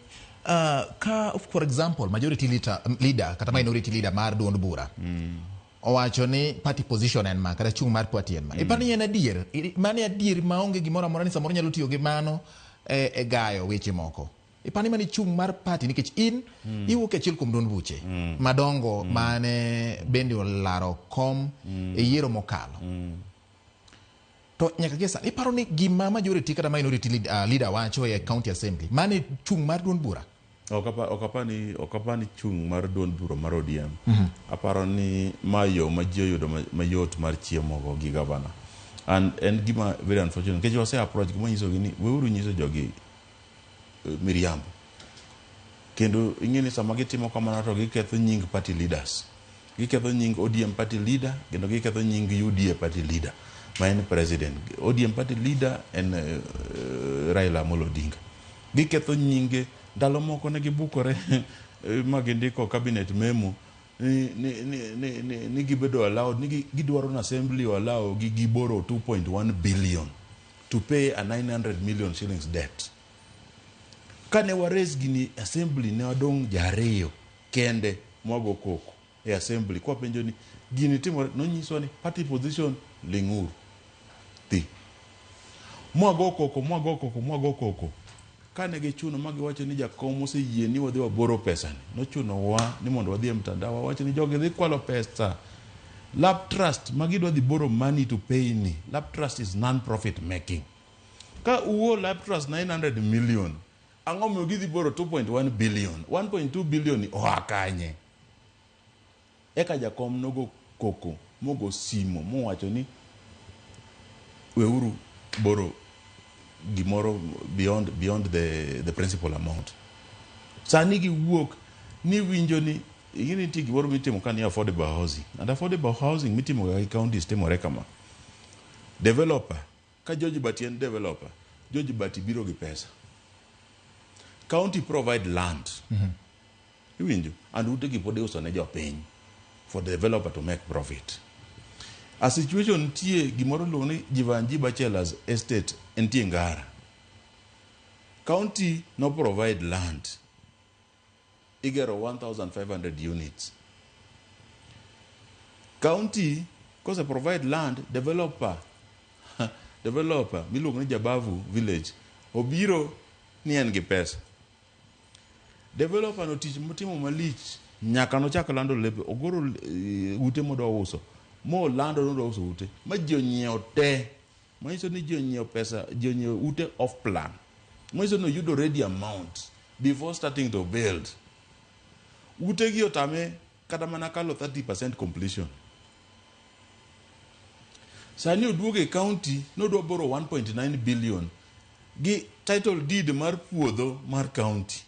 ka for example majority leader kata minority leader mar duond bura owacho ni party position en ma kata chung mar party en ma. Iparo ni en adier, mane adier maonge gimoro amora ni samoro nyalo tiyo gi mano e gayo weche moko. Ipani mani chung mar party nikech in iwuok achiel kuom duond buche madongo mane bende olaro kom e yiero mokalo. To nyaka gesa iparo ni gima majority kata minority leader wacho e county assembly mane chung mar duond bura. Okapani chung mar duond bura mar ODM. Aparo ni mayo maji oyudo mayot mar chiemo go gi governor. And en gima very unfortunate. Kech wase approach gima nyiso gini weuru nyiso jogi miriambo. Kendo ingeni sama gitimo kamano to giketho nying party leaders. Giketho nying ODM party leader, kendo giketho nying UDA party leader. Ma en president. ODM party leader en Raila Amolo Odinga. Giketho nyinge ndalo moko ne gibukore ma gindiko cabinet memo ni gibedo allowed, ni gidwaro na assembly o allow giboro 2.1 billion to pay a 900 million shillings debt. Kane wares gini assembly ne wadong jariyo kende mwago koko e assembly kwa penjo ni gini timore, nonyiswa ni party position linguru ti mwago koko kane gichuno magiwacho ni jakom oseyie ni wadhi waboro pesa ni nochuno wa ni mondo wadhi e mtandao wawacho ni jogi dhi kwalo pesa. Lab Trust magidwa dhi borrow money to pay ni. Lab Trust is non-profit making. Ka uwo Lab Trust 900 million ang'omo gidhi borrow 2.1 billion 1.2 billion oa kanye. Eka jakom nogo koko mogo simo mowacho ni weuru borrow gimoro beyond the principal amount. Sani giwuok ni winjo ni ingini ti gimoro mitimo kani affordable housing. And affordable housing mitimo ga counties timore kama. Developer, ka George Bati en developer, George Bati biro gi pesa. County provide land. Winjo, and ute gi pode uso ne jopiny for the developer to make profit. A situation tie gimoro loni Jivanji Bachelor's estate entie Ngara. County no provide land. Igero 1,500 units. County, because provide land, developer, miluongo ni Jabavu village, obiro ni en gi pesa. Developer no tich motimo malich, nyaka no chak lando lepe, ogoro ute modo uso. Mo lando no uso ute. Ma jonyiewo te. Ma iso ni jonyiewo pesa, jonyiewo ute off plan. Ma iso no yudo ready amount before starting to build. Ute gi otame kata mana kalo 30% completion. Sani oduoge county no do borrow 1.9 billion gi title deed mar puodho mar county.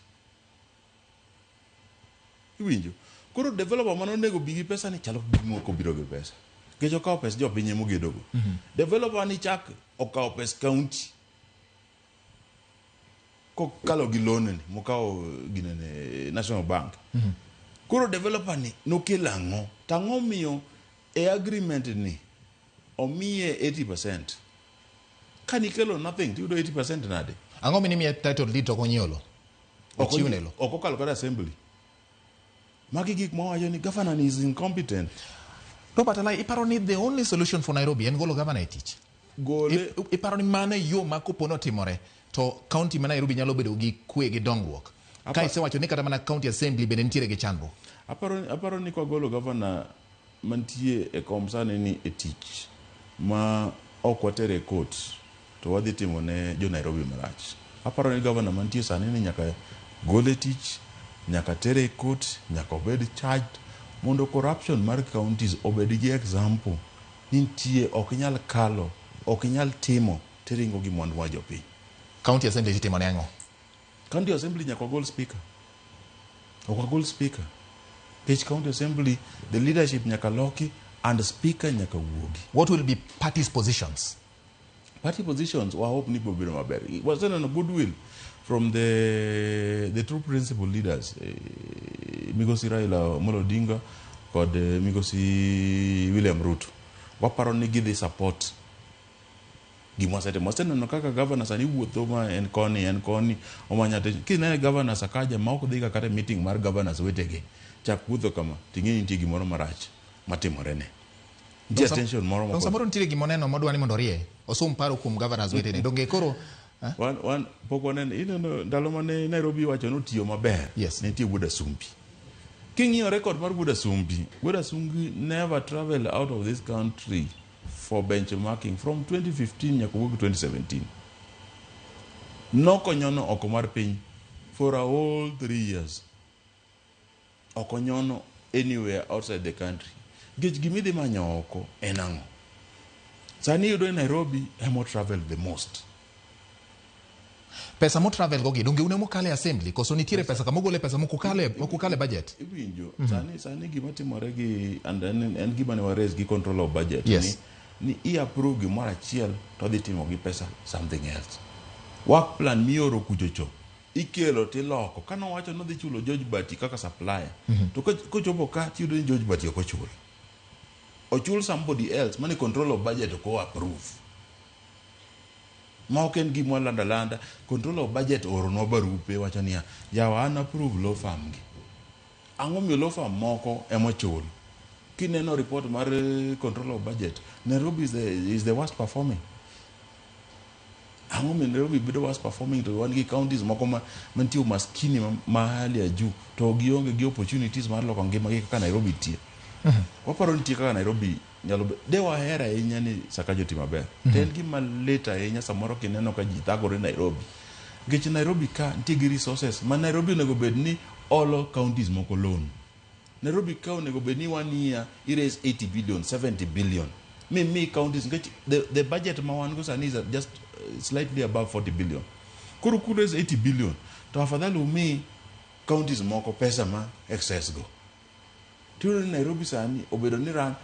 Iwinjo. Koro developer mano nego bigi pesa ni chalo moko biro gi pesa. Kecho kao pesa jo pinye mogedogo. Developer ni chak okao pesa county. Ko kalo gi loan ni mokao ginene National Bank. Koro developer ni nokela ngo. Tango miyo e agreement ni omiye 80%. Kanikelo nothing, ti udo 80% nade. Ango minimiye title deed to konyolo. Ochiwnelo. Okokalo kada assembly. Maki gik mawacho ni governor is incompetent. No, but like, iparo ni the only solution for Nairobi en golo governor e tich. Gole. Iparo ni mane yo makopono timore to county ma Nairobi nyalo bedo gi kwe gi dongruok. Ka isewacho ni kata mana county assembly bende nitiere gi chandruok. Aparo ni kwa golo governor mantie e komsane ni e tich ma ok watere court to wadhi timo ne jo Nairobi marach. Aparo ni governor mantie sani ni nyaka gole tich, nyaka tere court, nyaka obed charged mondo corruption mar counties obed gi example. Nitie ok nyal kalo, ok nyal timo teringo gi mwandu wa jopiny. County assembly timo ne ango? County assembly nyaka gol speaker. Ok gol speaker. Page county assembly the leadership nyaka loki and speaker nyaka wuogi. What will be party's positions? Party positions wa hope ni bobiro maber. Was there a goodwill from the true principal leaders, Migosi Raila Amolo Odinga kod Migosi William Ruto. Waparo ni gidhi support gimwasete no kaka governor sani wuotho ma en koni omanyate kinene governor sakaja ma ok dhiga kata meeting mar governors wetege chak wuotho kama ting'e nitie gimoro marach matimore ne nitie attention moro moko samoro nitie gimoneno modwani mondo rie osum paro kuom governors wetene donge koro one poko nen ineno ndalo mane Nairobi wacho no tiyo maber nitie Buda Sumbi. King'iyo record mar Buda Sumbi never traveled out of this country for benchmarking from 2015 nyaka 2017. Nokonyono oko mar piny for a whole 3 years. Okonyono anywhere outside the country. Gech gimidhi manyo oko enango. Sani yudo in Nairobi emo travel the most. Pesa mo travel gogi donge une mokale assembly koso nitiere pesa kama ogole pesa mokukale budget. Iwinjo sani gima timore gi and en gima ne raise gi control of budget ni approve gimoro achiel to dhi timo gi pesa something else. Work plan mioro kuchocho ikelo tiloko kana wacho no dhi chulo George Bati kaka supplier to kochopo ka tiyudo ni George Bati ok ochul. Ochul somebody else mani control of budget ko approve. Ma ok en gima landa control of budget oro no barupe wacho niya yawa an approve law firm gi. Ang'o mi law firm moko emo chul. Kineno report mar control of budget, Nairobi is the worst performing. Ang'o mi Nairobi bedo worst performing to one counties moko mantie maskini mahali ya juu to gionge gi opportunities mar loko ngima gi kaka Nairobi tie. Waparo nitie kaka Nairobi nyalo de wahera ahinya ni Sakaja timo maber. En gima leta ahinya samoro kineno ka ji thagore Nairobi. Nikech Nairobi ka nitie gi resources ma Nairobi onego bed ni all counties moko loan. Nairobi ka onego bed ni 1 year it is 80 billion 70 billion. Me counties the budget ma wan go sani is just slightly above 40 billion. Kuru is 80 billion. To afadhali umi counties moko pesa ma excess go. Turu Nairobi sani obedo ni ran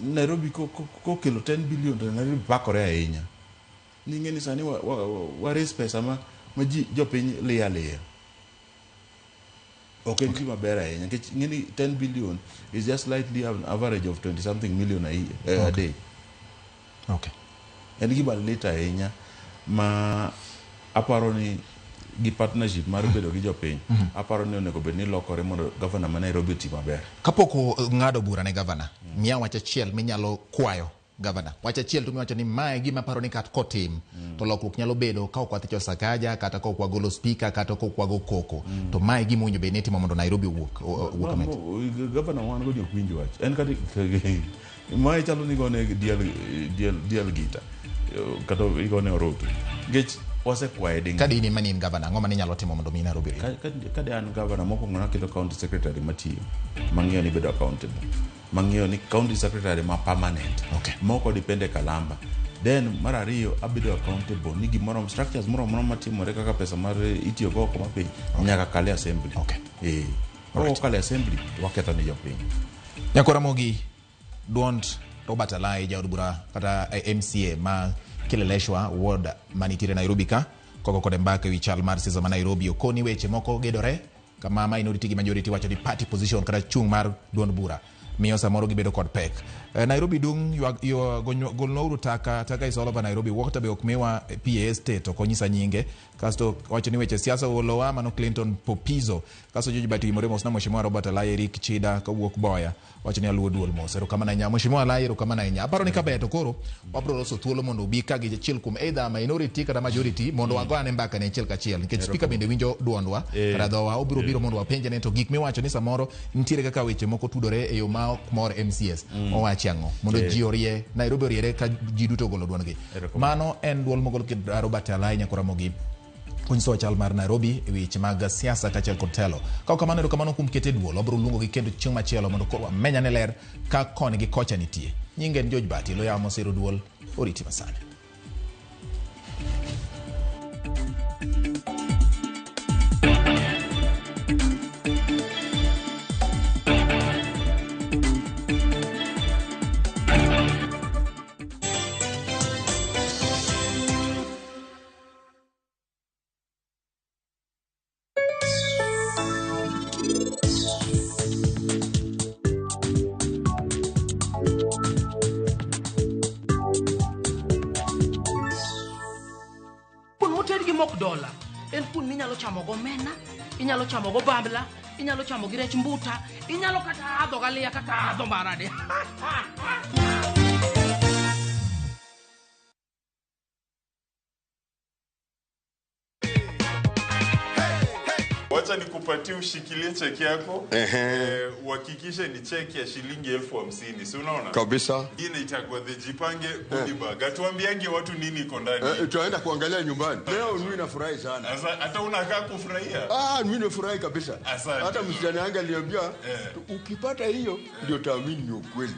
Nairobi ko kilo 10 billion to Nairobi pakore ahinya. Ningeni sani wa raise pesa ma ji jopiny liya. Okay, gima bera ahinya. Ngeni 10 billion is just slightly an average of 20 something million a day. Okay. En gima leta ahinya ma aparo ni gi partnership mar bedo gi jopiny. Aparo ni onego bed ni lokore mondo governor ma Nairobi ti maber. Kapoko ngado bura ne governor, miya wacha chiel minyalo kwayo governor. Wacha chiel tu miwacho ni mae gima paro ni kat kotim to lokruok nyalo bedo ka ok wathicho Sakaja kata ka ok wagolo speaker kata ka ok wago koko. To mae gima owinjo bed ni timo mondo Nairobi wuok governor wan go jok winjo wach. En kati mae chalo ni gone dial gita kata igone oroto. Gech wase kwae ding. Kadi ni mani governor ngoma ni nyalo timo mondo mi Nairobi. Kadi an governor moko ngona kito county secretary matiyo. Mang'eyo ni bedo accountable. Mang'eyo ni county secretary ma permanent. Okay. Moko depende Kalamba. Then marariyo abedo accountable ni gimoro structures moro matimore kaka pesa mar itiyo go kuma piny nyaka kale assembly. Okay. Kale assembly waketa ni jopiny. Nyakora mogi duond Robert Alai jaod bura kata MCA ma kileleshwa ward manitire Nairobi ka koko kode mbaka wi chal mar siza ma Nairobi okoni weche moko gedore kama minority gi majority wacho ni party position kata chung mar duond bura miyo samoro gibedo kod pek. Nairobi dung yo golnouru taka isolo ba Nairobi wakta be okmewa PA state okonyisa nyinge kasto wacho ni weche siasa olowa mano Clinton Popizo kasto George Bati Moremos na mheshimiwa Robert Alai Eric Chida ka wuok Boya wacho ni aluo duol mosero kama na nya mheshimiwa Alai ero kama na nya aparo ni kabeto koro wabro loso thuolo mondo bi ka gi chiel kum either minority kata majority mondo wagone mbaka ne chiel ka chiel nikech speaker bende winjo duondwa kata dowa obiro biro mondo wapenje ne to gik miwacho ni samoro nitiere kaka weche moko tudore e yo ma mor MCS owachi ang'o mondo ji orie Nairobi oriere ka ji duto golo duondgi. Mano en duol mogol kid Robert Alai nyakora mogi kunso chal mar Nairobi e weche mag siasa kachel kod telo. Ka kamano kamano kum kete duol obro luongo gi kendo chieng' machielo mondo koro menya ne ler ka koni gi kocha nitie. Nyinge George Bati lo yamo siro duol oriti masane. Chamo go mena, inyalo chamo go babla, inyalo chamo gi rech mbuta, inyalo kata adho galia kaka adho marade. Wacha nikupatie ushikilie cheki yako. Uhakikishe ni cheki ya shilingi 50,000. Si unaona? Kabisa. Hii inaitwa the Jipange goodie bag. Atuambiange watu nini iko ndani. Tutaenda kuangalia nyumbani. Leo mimi nafurahi sana. Hata unakaa kufurahia? Mimi nafurahi kabisa. Hata msichana wangu aliniambia ukipata hiyo ndio taamini ni ukweli.